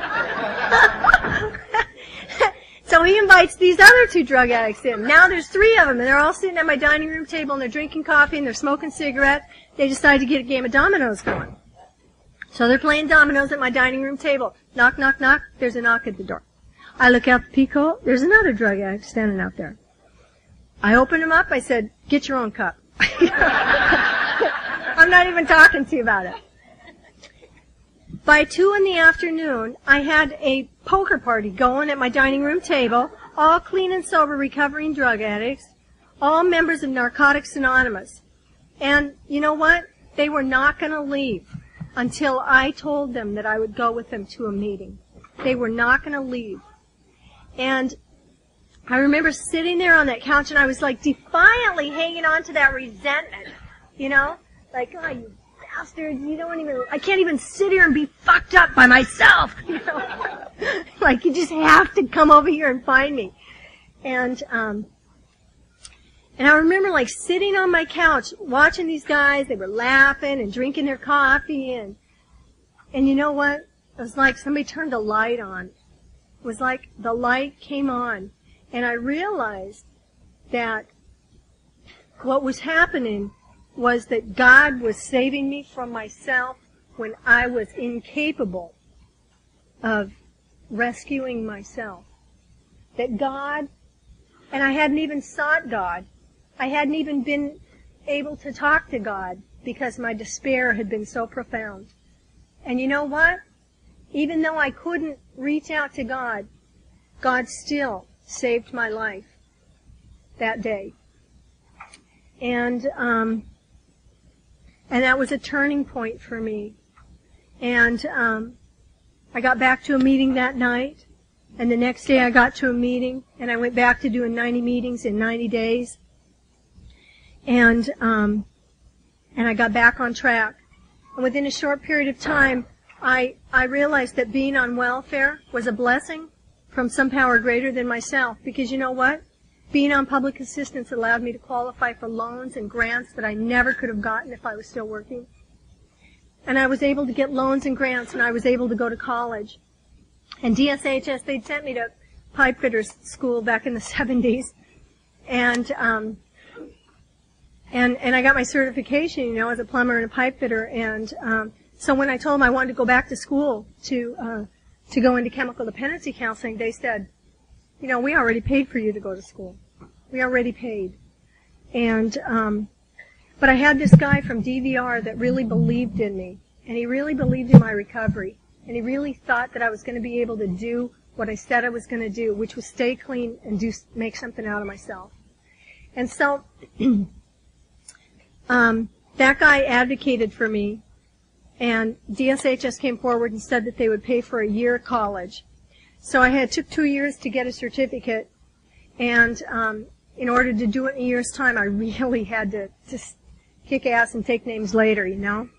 So he invites these other 2 drug addicts in. Now there's 3 of them, and they're all sitting at my dining room table, and they're drinking coffee, and they're smoking cigarettes. They decide to get a game of dominoes going. So they're playing dominoes at my dining room table. Knock, knock, knock. There's a knock at the door. I look out the peephole. There's another drug addict standing out there. I opened him up. I said, get your own cup. I'm not even talking to you about it. By 2 in the afternoon, I had a poker party going at my dining room table, all clean and sober recovering drug addicts, all members of Narcotics Anonymous. And you know what? They were not going to leave until I told them that I would go with them to a meeting. They were not going to leave. And I remember sitting there on that couch, and I was like defiantly hanging on to that resentment, you know? Like, oh, you bastards, you don't even, I can't even sit here and be fucked up by myself, you know? Like, you just have to come over here and find me. And I remember like sitting on my couch watching these guys. They were laughing and drinking their coffee, and you know what? It was like somebody turned a light on. It was like the light came on, and I realized that what was happening was that God was saving me from myself when I was incapable of rescuing myself. That God, and I hadn't even sought God. I hadn't even been able to talk to God because my despair had been so profound. And you know what? Even though I couldn't reach out to God, God still saved my life that day. And that was a turning point for me. And I got back to a meeting that night, and the next day I got to a meeting, and I went back to doing 90 meetings in 90 days. And I got back on track. And within a short period of time, I realized that being on welfare was a blessing from some power greater than myself. Because you know what? Being on public assistance allowed me to qualify for loans and grants that I never could have gotten if I was still working. And I was able to get loans and grants, and I was able to go to college. And DSHS, they'd sent me to pipe fitters school back in the 70s. And I got my certification, you know, as a plumber and a pipe fitter. And so when I told them I wanted to go back to school to go into chemical dependency counseling, they said, you know, we already paid for you to go to school. We already paid. And but I had this guy from DVR that really believed in me, and he really believed in my recovery, and he really thought that I was going to be able to do what I said I was going to do, which was stay clean and make something out of myself. And so that guy advocated for me, And DSHS came forward and said that they would pay for a year of college. So I took 2 years to get a certificate, and in order to do it in a year's time, I really had to just kick ass and take names later, you know.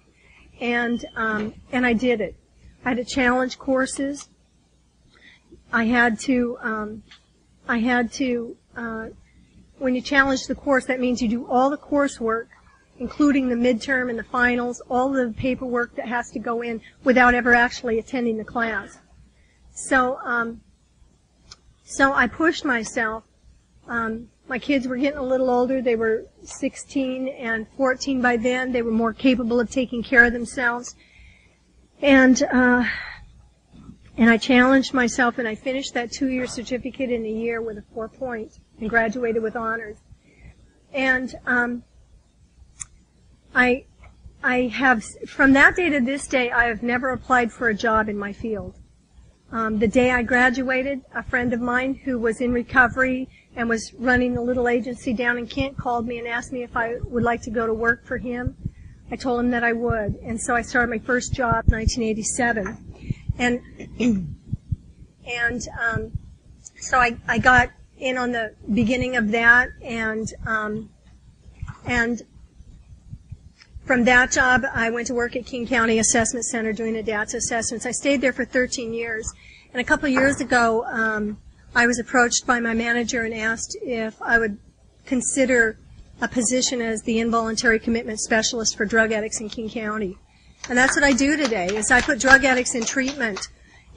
And I did it. I had to challenge courses. I had to, when you challenge the course, that means you do all the coursework, including the midterm and the finals, all the paperwork that has to go in without ever actually attending the class. So I pushed myself. My kids were getting a little older. They were 16 and 14 by then. They were more capable of taking care of themselves. And I challenged myself, and I finished that 2-year certificate in a year with a 4.0 and graduated with honors. And I have, from that day to this day, I have never applied for a job in my field. The day I graduated, a friend of mine who was in recovery and was running a little agency down in Kent called me and asked me if I would like to go to work for him. I told him that I would, and so I started my first job in 1987. And so I got in on the beginning of that, and from that job, I went to work at King County Assessment Center doing ADATS assessments. I stayed there for 13 years. And a couple of years ago, I was approached by my manager and asked if I would consider a position as the involuntary commitment specialist for drug addicts in King County. And that's what I do today, is I put drug addicts in treatment.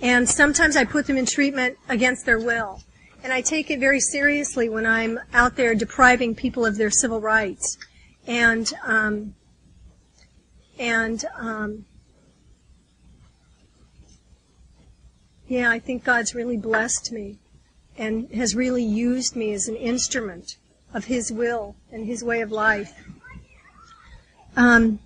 And sometimes I put them in treatment against their will. And I take it very seriously when I'm out there depriving people of their civil rights. Yeah, I think God's really blessed me and has really used me as an instrument of His will and His way of life. I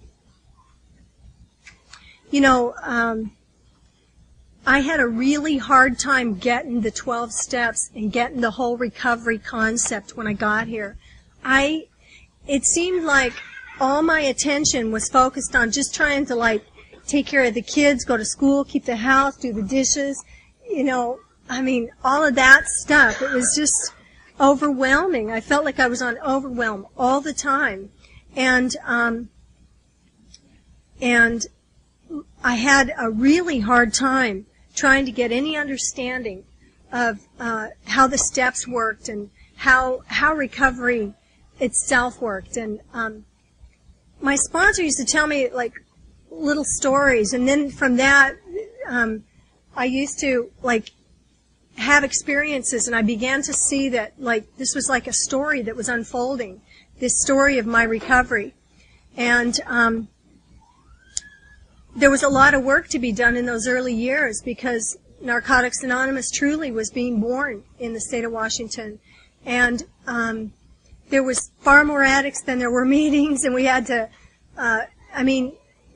had a really hard time getting the 12 steps and getting the whole recovery concept when I got here. It seemed like all my attention was focused on just trying to take care of the kids, go to school, keep the house, do the dishes, all of that stuff. It was just overwhelming. I felt like I was on overwhelm all the time. And I had a really hard time trying to get any understanding of how the steps worked and how recovery itself worked. And my sponsor used to tell me little stories, and then from that I used to have experiences, and I began to see that this was like a story that was unfolding, this story of my recovery. And there was a lot of work to be done in those early years because Narcotics Anonymous truly was being born in the state of Washington. And there was far more addicts than there were meetings, and we had to,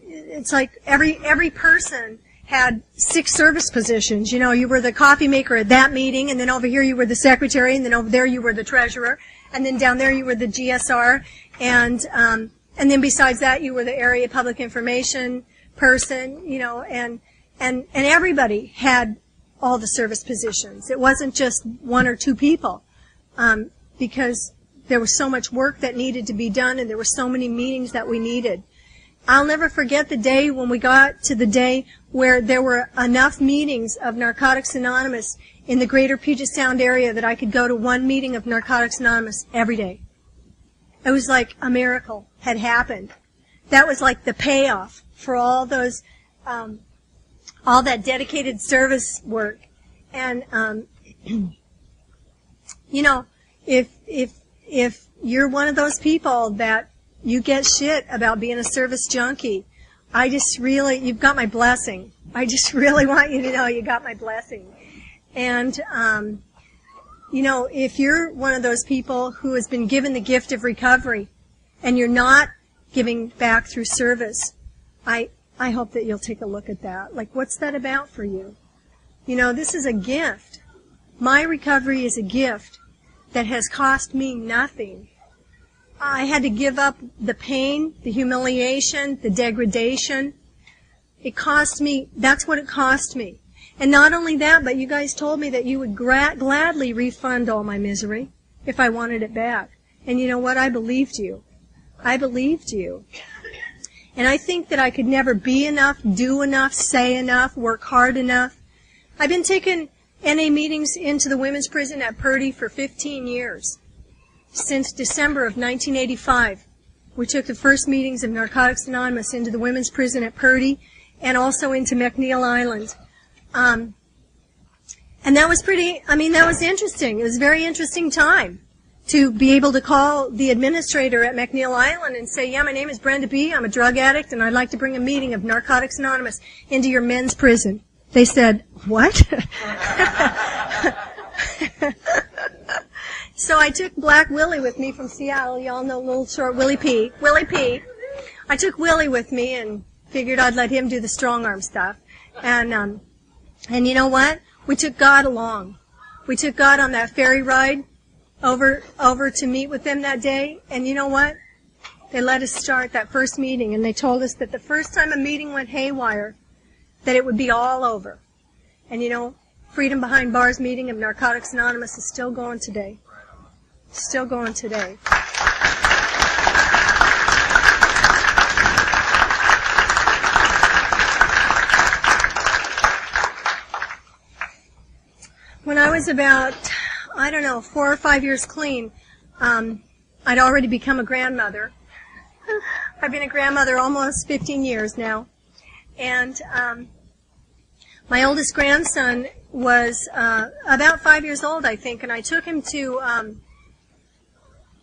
it's like every person had 6 service positions. You were the coffee maker at that meeting, and then over here you were the secretary, and then over there you were the treasurer, and then down there you were the GSR, and then besides that you were the area public information person, and everybody had all the service positions. It wasn't just 1 or 2 people, because there was so much work that needed to be done, and there were so many meetings that we needed. I'll never forget the day when we got to the day where there were enough meetings of Narcotics Anonymous in the greater Puget Sound area that I could go to 1 meeting of Narcotics Anonymous every day. It was like a miracle had happened. That was like the payoff for all those, all that dedicated service work. And, if you're one of those people that you get shit about being a service junkie, you've got my blessing. I just really want you to know you got my blessing. And, if you're one of those people who has been given the gift of recovery and you're not giving back through service, I hope that you'll take a look at that. What's that about for you? This is a gift. My recovery is a gift that has cost me nothing. I had to give up the pain, the humiliation, the degradation, It cost me, that's what it cost me. And not only that, but you guys told me that you would gladly refund all my misery if I wanted it back. And you know what? I believed you. I believed you. And I think that I could never be enough, do enough, say enough, work hard enough. I've been taking NA meetings into the women's prison at Purdy for 15 years. Since December of 1985, we took the first meetings of Narcotics Anonymous into the women's prison at Purdy and also into McNeil Island. And that was that was interesting. It was a very interesting time to be able to call the administrator at McNeil Island and say, yeah, my name is Brenda B. I'm a drug addict, and I'd like to bring a meeting of Narcotics Anonymous into your men's prison. They said, what? So I took Black Willie with me from Seattle. Y'all know little short Willie P. Willie P. I took Willie with me and figured I'd let him do the strong arm stuff. And you know what? We took God along. We took God on that ferry ride over to meet with them that day. And you know what? They let us start that first meeting, and they told us that the first time a meeting went haywire, that it would be all over. And you know, Freedom Behind Bars meeting of Narcotics Anonymous is still going today. Still going today. When I was about, 4 or 5 years clean, I'd already become a grandmother. I've been a grandmother almost 15 years now. And my oldest grandson was about 5 years old, I think, and I took him to,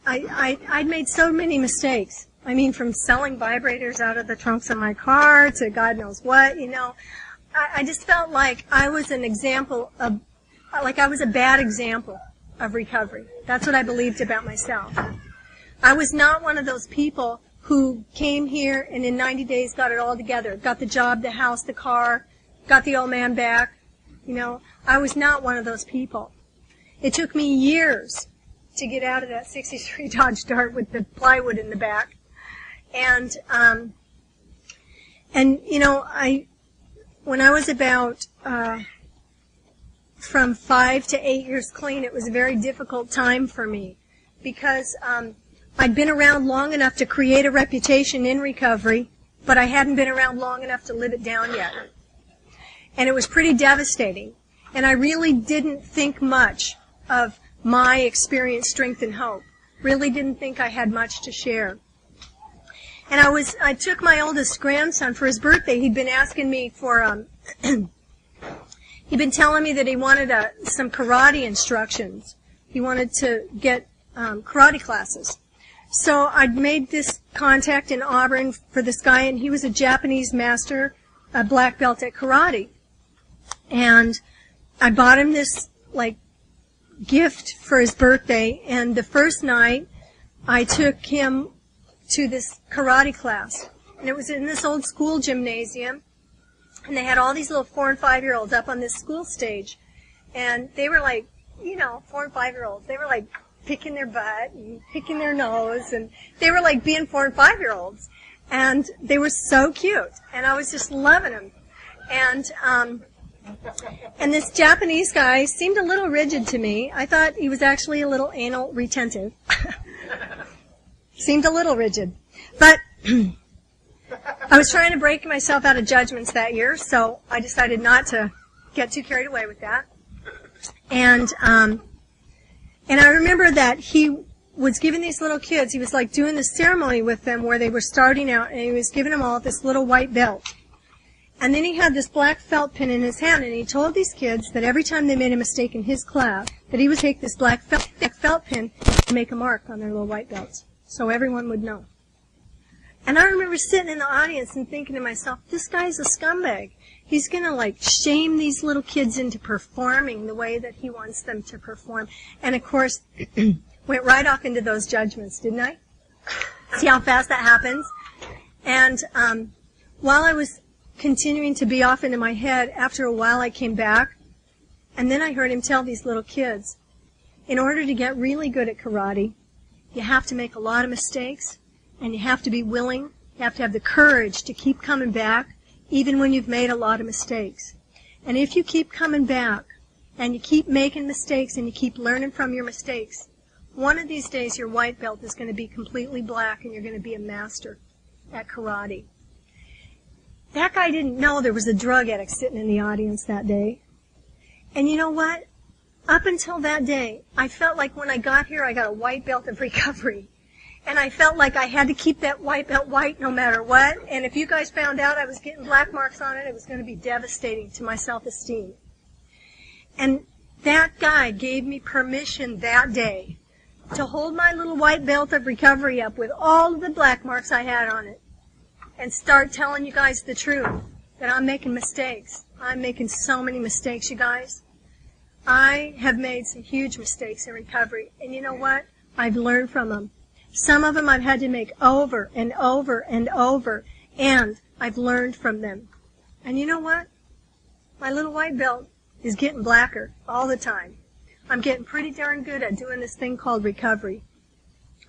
I'd made so many mistakes. I mean, from selling vibrators out of the trunks of my car to God knows what, you know. I just felt like I was an example of, like I was a bad example of recovery. That's what I believed about myself. I was not one of those people who came here and in 90 days got it all together, got the job, the house, the car, got the old man back. You know, I was not one of those people. It took me years to get out of that 63 Dodge Dart with the plywood in the back. And you know, when I was about, from 5 to 8 years clean, it was a very difficult time for me because I'd been around long enough to create a reputation in recovery, but I hadn't been around long enough to live it down yet. And it was pretty devastating. And I really didn't think much of my experience, strength, and hope. Really didn't think I had much to share. And I took my oldest grandson for his birthday. He'd been asking me for, he'd been telling me that he wanted some karate instructions. He wanted to get karate classes. So I'd made this contact in Auburn for this guy, and he was a Japanese master, a black belt at karate. And I bought him this, gift for his birthday, and the first night I took him to this karate class. And it was in this old school gymnasium, and they had all these little 4 and 5-year-olds up on this school stage. And they were 4 and 5-year-olds. They were picking their butt and picking their nose, and they were being 4 and 5-year-olds. And they were so cute, and I was just loving them. And this Japanese guy seemed a little rigid to me. I thought he was actually a little anal retentive. Seemed a little rigid. But I was trying to break myself out of judgments that year, so I decided not to get too carried away with that. And I remember that he was giving these little kids, he was doing the ceremony with them where they were starting out, and he was giving them all this little white belt. And then he had this black felt pen in his hand, and he told these kids that every time they made a mistake in his class, that he would take this black felt pen and make a mark on their little white belts, so everyone would know. And I remember sitting in the audience and thinking to myself, this guy's a scumbag. He's going to, shame these little kids into performing the way that he wants them to perform. And, of course, went right off into those judgments, didn't I? See how fast that happens? And while I was continuing to be off into my head, after a while I came back, and then I heard him tell these little kids, in order to get really good at karate, you have to make a lot of mistakes, and you have to be willing, you have to have the courage to keep coming back, even when you've made a lot of mistakes. And if you keep coming back, and you keep making mistakes, and you keep learning from your mistakes, one of these days your white belt is going to be completely black, and you're going to be a master at karate. That guy didn't know there was a drug addict sitting in the audience that day. And you know what? Up until that day, I felt like when I got here, I got a white belt of recovery. And I felt like I had to keep that white belt white no matter what. And if you guys found out I was getting black marks on it, it was going to be devastating to my self-esteem. And that guy gave me permission that day to hold my little white belt of recovery up with all of the black marks I had on it and start telling you guys the truth, that I'm making mistakes. I'm making so many mistakes, you guys. I have made some huge mistakes in recovery. And you know what? I've learned from them. Some of them I've had to make over and over and over, and I've learned from them. And you know what? My little white belt is getting blacker all the time. I'm getting pretty darn good at doing this thing called recovery.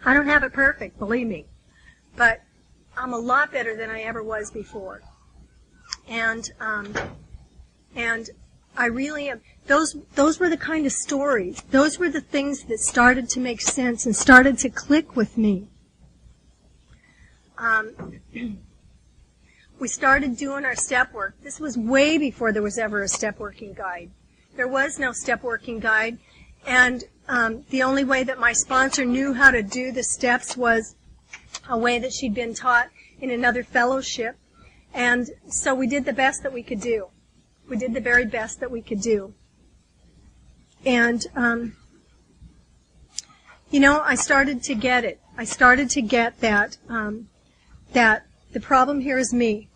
I don't have it perfect, believe me, but I'm a lot better than I ever was before. And I really am. Those were the kind of stories. Those were the things that started to make sense and started to click with me. We started doing our step work. This was way before there was ever a step working guide. There was no step working guide, and the only way that my sponsor knew how to do the steps was a way that she'd been taught in another fellowship. And so we did the best that we could do. We did the very best that we could do. And, I started to get it. I started to get that, that the problem here is me.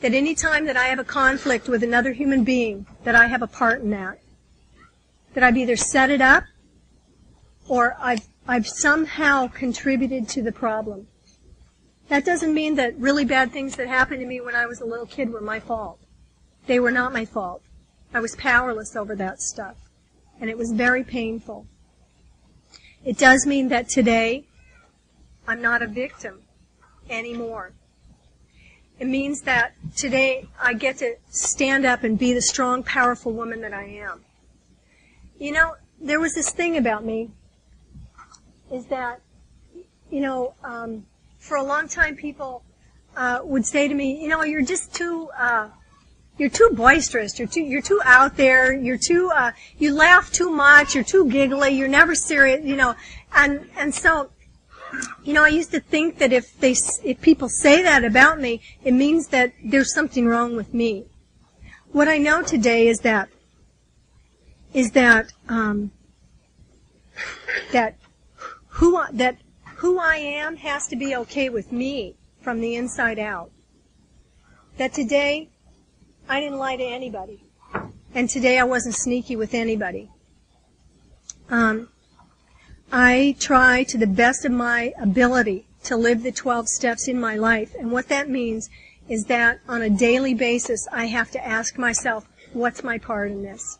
That any time that I have a conflict with another human being, that I have a part in that. That I've either set it up, or I've somehow contributed to the problem. That doesn't mean that really bad things that happened to me when I was a little kid were my fault. They were not my fault. I was powerless over that stuff. And it was very painful. It does mean that today, I'm not a victim anymore. It means that today I get to stand up and be the strong, powerful woman that I am. You know, there was this thing about me, is that, for a long time people would say to me, you're just too boisterous, you're too out there, you laugh too much, you're too giggly, you're never serious, and so, I used to think that if people say that about me, it means that there's something wrong with me. What I know today is that who I am has to be okay with me from the inside out. That today I didn't lie to anybody, and today I wasn't sneaky with anybody. I try to the best of my ability to live the 12 steps in my life, and what that means is that on a daily basis I have to ask myself, what's my part in this?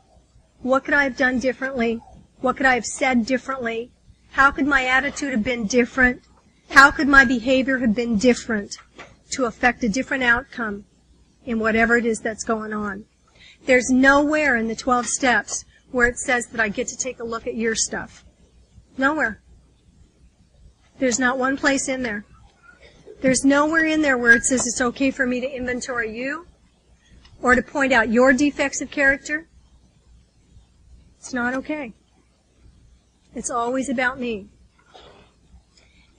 What could I have done differently? What could I have said differently? How could my attitude have been different? How could my behavior have been different to affect a different outcome in whatever it is that's going on? There's nowhere in the 12 steps where it says that I get to take a look at your stuff. Nowhere. There's not one place in there. There's nowhere in there where it says it's okay for me to inventory you or to point out your defects of character. It's not okay. It's always about me.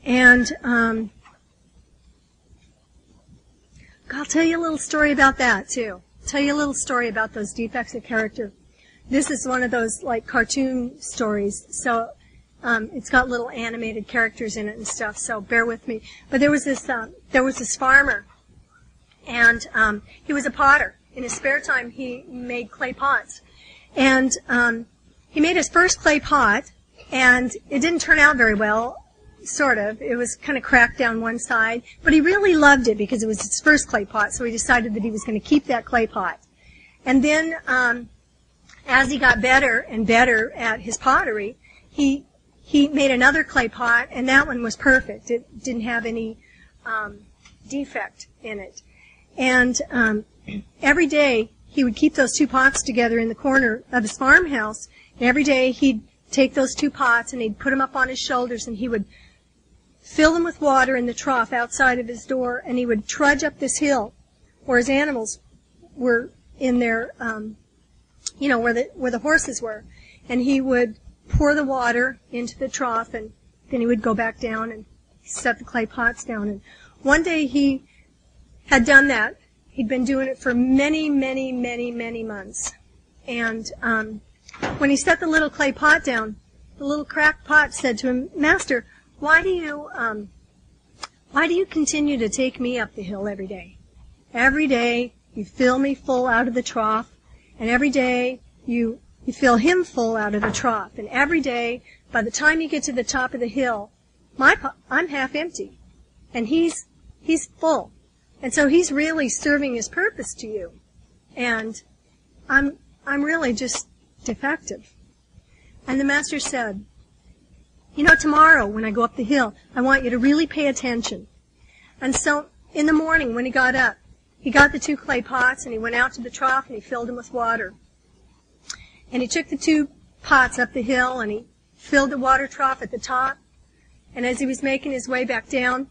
And I'll tell you a little story about that, too. Tell you a little story about those defects of character. This is one of those, like, cartoon stories, so it's got little animated characters in it and stuff, so bear with me. But there was this farmer, and he was a potter. In his spare time, he made clay pots. And he made his first clay pot, and it didn't turn out very well. Sort of. It was kind of cracked down one side. But he really loved it because it was his first clay pot, so he decided that he was going to keep that clay pot. And then, as he got better and better at his pottery, he made another clay pot, and that one was perfect. It didn't have any defect in it. And every day he would keep those two pots together in the corner of his farmhouse. And every day he'd take those two pots and he'd put them up on his shoulders and he would fill them with water in the trough outside of his door, and he would trudge up this hill where his animals were in their, where the horses were. And he would pour the water into the trough, and then he would go back down and set the clay pots down. And one day he had done that. He'd been doing it for many, many, many, many months. And when he set the little clay pot down, the little cracked pot said to him, "Master, why do you continue to take me up the hill every day? Every day you fill me full out of the trough, and every day you fill him full out of the trough. And every day, by the time you get to the top of the hill, I'm half empty, and he's full. And so he's really serving his purpose to you, and I'm really just defective." And the master said, "Tomorrow when I go up the hill, I want you to really pay attention." And so in the morning when he got up, he got the two clay pots and he went out to the trough and he filled them with water. And he took the two pots up the hill and he filled the water trough at the top. And as he was making his way back down,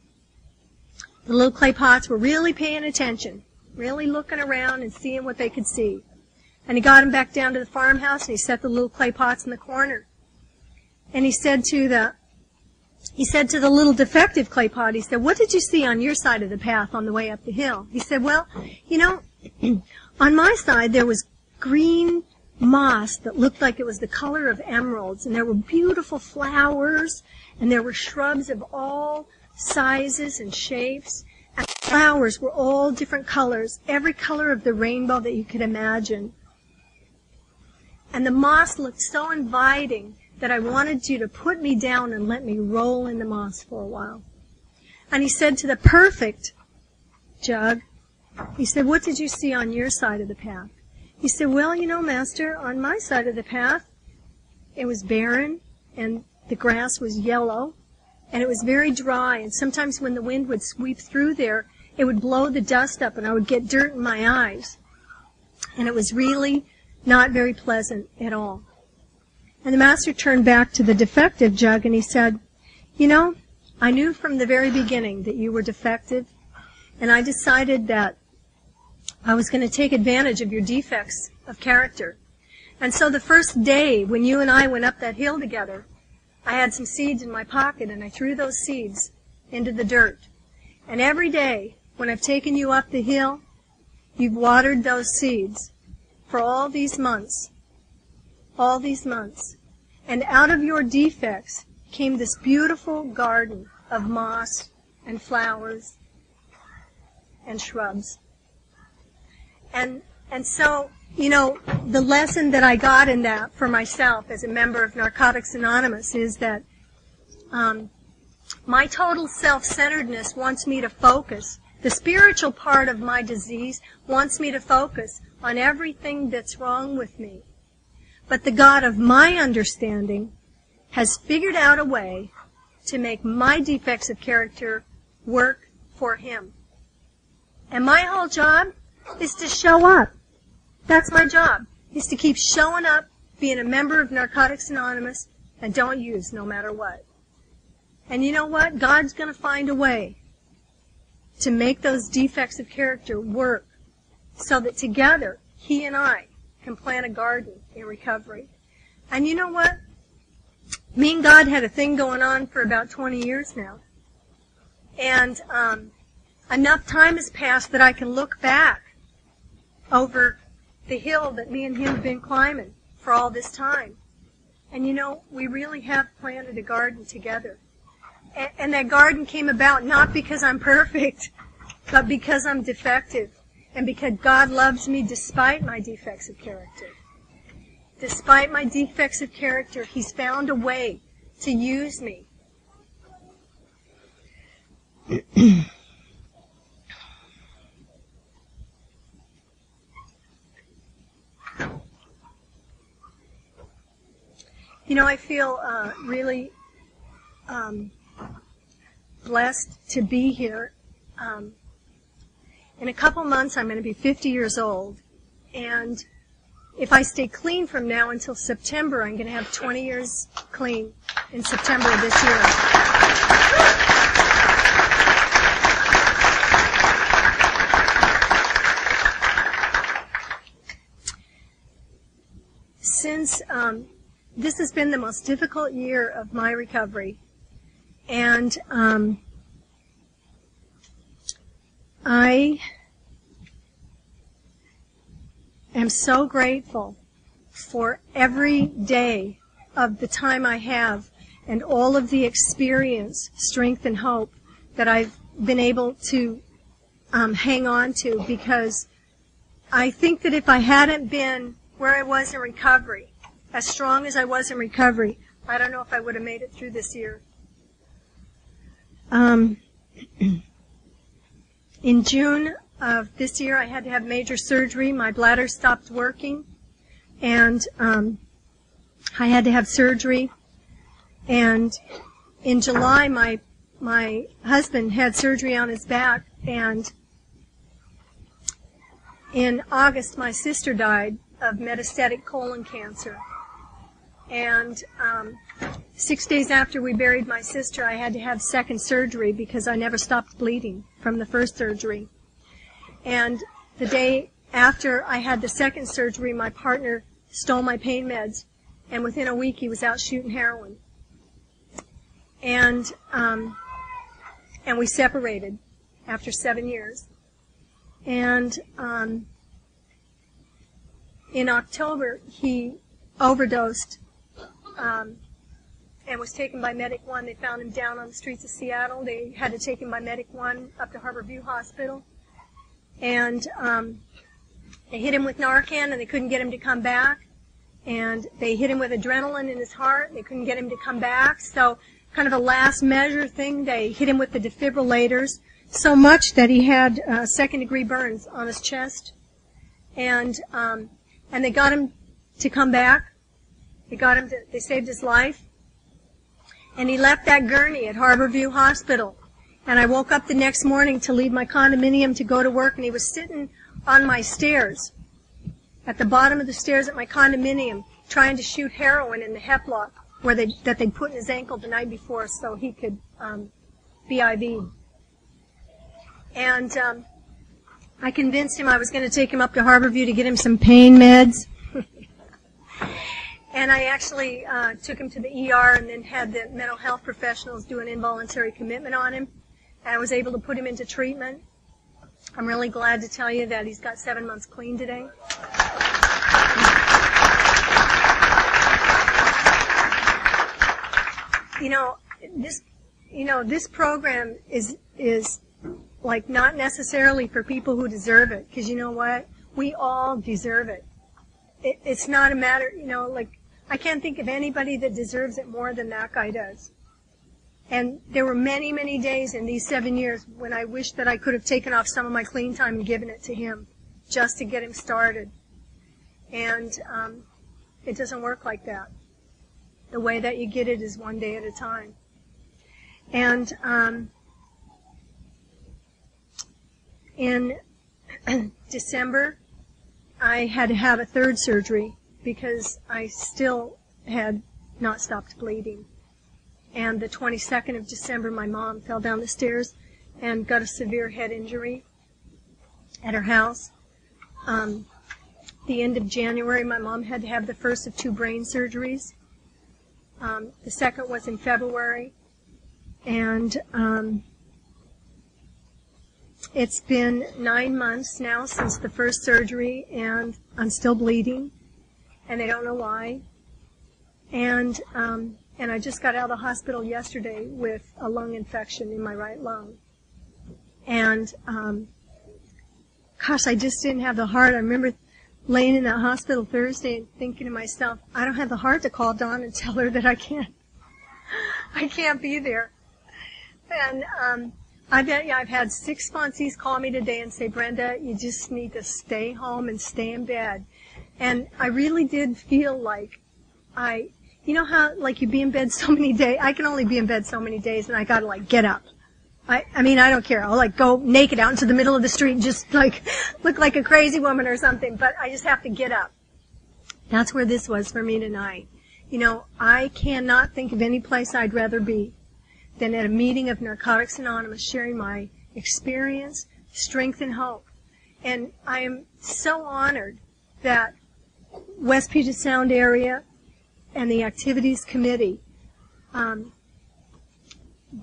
the little clay pots were really paying attention, really looking around and seeing what they could see. And he got him back down to the farmhouse and he set the little clay pots in the corner. And he said to the little defective clay pot, he said, "What did you see on your side of the path on the way up the hill?" He said, "Well, on my side there was green moss that looked like it was the color of emeralds, and there were beautiful flowers, and there were shrubs of all sizes and shapes, and the flowers were all different colors, every color of the rainbow that you could imagine. And the moss looked so inviting that I wanted you to put me down and let me roll in the moss for a while." And he said to the perfect jug, he said, "What did you see on your side of the path?" He said, "Well, Master, on my side of the path, it was barren, and the grass was yellow, and it was very dry, and sometimes when the wind would sweep through there, it would blow the dust up, and I would get dirt in my eyes. And it was really not very pleasant at all." And the master turned back to the defective jug and he said, "I knew from the very beginning that you were defective, and I decided that I was going to take advantage of your defects of character. And so the first day when you and I went up that hill together, I had some seeds in my pocket and I threw those seeds into the dirt. And every day when I've taken you up the hill, you've watered those seeds for all these months. And out of your defects came this beautiful garden of moss and flowers and shrubs." And so, the lesson that I got in that for myself as a member of Narcotics Anonymous is that my total self-centeredness wants me to focus. The spiritual part of my disease wants me to focus on everything that's wrong with me. But the God of my understanding has figured out a way to make my defects of character work for him. And my whole job is to show up. That's my job, is to keep showing up, being a member of Narcotics Anonymous, and don't use no matter what. And you know what? God's going to find a way to make those defects of character work so that together, he and I can plant a garden in recovery. And you know what? Me and God had a thing going on for about 20 years now. And enough time has passed that I can look back over the hill that me and him have been climbing for all this time. And we really have planted a garden together. And that garden came about not because I'm perfect, but because I'm defective. And because God loves me despite my defects of character. Despite my defects of character, he's found a way to use me. I feel really blessed to be here. In a couple months, I'm going to be 50 years old. And if I stay clean from now until September, I'm going to have 20 years clean in September of this year. Since this has been the most difficult year of my recovery, and I am so grateful for every day of the time I have and all of the experience, strength, and hope that I've been able to hang on to, because I think that if I hadn't been where I was in recovery, as strong as I was in recovery, I don't know if I would have made it through this year. In June of this year, I had to have major surgery. My bladder stopped working, and I had to have surgery. And in July, my husband had surgery on his back, and in August, my sister died of metastatic colon cancer. And 6 days after we buried my sister, I had to have second surgery because I never stopped bleeding from the first surgery. And the day after I had the second surgery, my partner stole my pain meds, and within a week he was out shooting heroin. And we separated after 7 years. And in October, he overdosed and was taken by Medic 1. They found him down on the streets of Seattle. They had to take him by Medic 1 up to Harbor View Hospital. And they hit him with Narcan, and they couldn't get him to come back. And they hit him with adrenaline in his heart, and they couldn't get him to come back. So kind of a last measure thing, they hit him with the defibrillators, so much that he had second-degree burns on his chest. And they got him to come back. They saved his life. And he left that gurney at Harbor View Hospital. And I woke up the next morning to leave my condominium to go to work, and he was sitting on my stairs, at the bottom of the stairs at my condominium, trying to shoot heroin in the hep lock that they'd put in his ankle the night before so he could be IV'd. And I convinced him I was going to take him up to Harbor View to get him some pain meds. And I actually took him to the ER and then had the mental health professionals do an involuntary commitment on him. And I was able to put him into treatment. I'm really glad to tell you that he's got 7 months clean today. This program is like not necessarily for people who deserve it, because you know what? We all deserve it. It's not a matter, I can't think of anybody that deserves it more than that guy does. And there were many, many days in these 7 years when I wished that I could have taken off some of my clean time and given it to him just to get him started. And it doesn't work like that. The way that you get it is one day at a time. And in December, I had to have a third surgery because I still had not stopped bleeding. And the 22nd of December, my mom fell down the stairs and got a severe head injury at her house. The end of January, my mom had to have the first of 2 brain surgeries. The second was in February. And it's been 9 months now since the first surgery, and I'm still bleeding, and they don't know why. And I just got out of the hospital yesterday with a lung infection in my right lung. And, gosh, I just didn't have the heart. I remember laying in that hospital Thursday and thinking to myself, I don't have the heart to call Dawn and tell her that I can't be there. And I've had 6 sponsees call me today and say, Brenda, you just need to stay home and stay in bed. And I really did feel like you know how, like, you be in bed so many days? I can only be in bed so many days, and I gotta, get up. I mean, I don't care. I'll like go naked out into the middle of the street and just like look like a crazy woman or something, but I just have to get up. That's where this was for me tonight. You know, I cannot think of any place I'd rather be than at a meeting of Narcotics Anonymous, sharing my experience, strength, and hope. And I am so honored that West Puget Sound area and the Activities Committee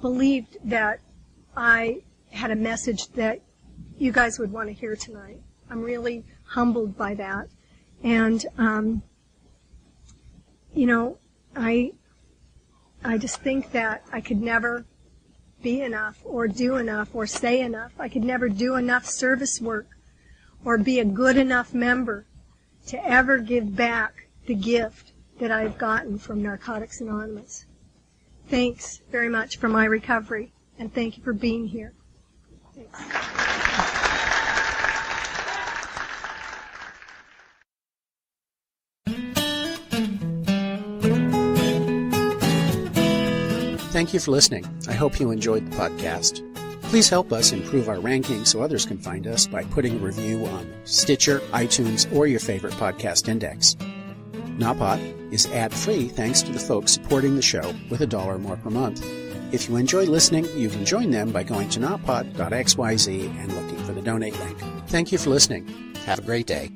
believed that I had a message that you guys would want to hear tonight. I'm really humbled by that. And, you know, I just think that I could never be enough or do enough or say enough. I could never do enough service work or be a good enough member to ever give back the gift that I've gotten from Narcotics Anonymous. Thanks very much for my recovery, and thank you for being here. Thanks. Thank you for listening. I hope you enjoyed the podcast. Please help us improve our rankings so others can find us by putting a review on Stitcher, iTunes, or your favorite podcast index. NAPOD is ad-free thanks to the folks supporting the show with $1 or more per month. If you enjoy listening, you can join them by going to napod.xyz and looking for the donate link. Thank you for listening. Have a great day.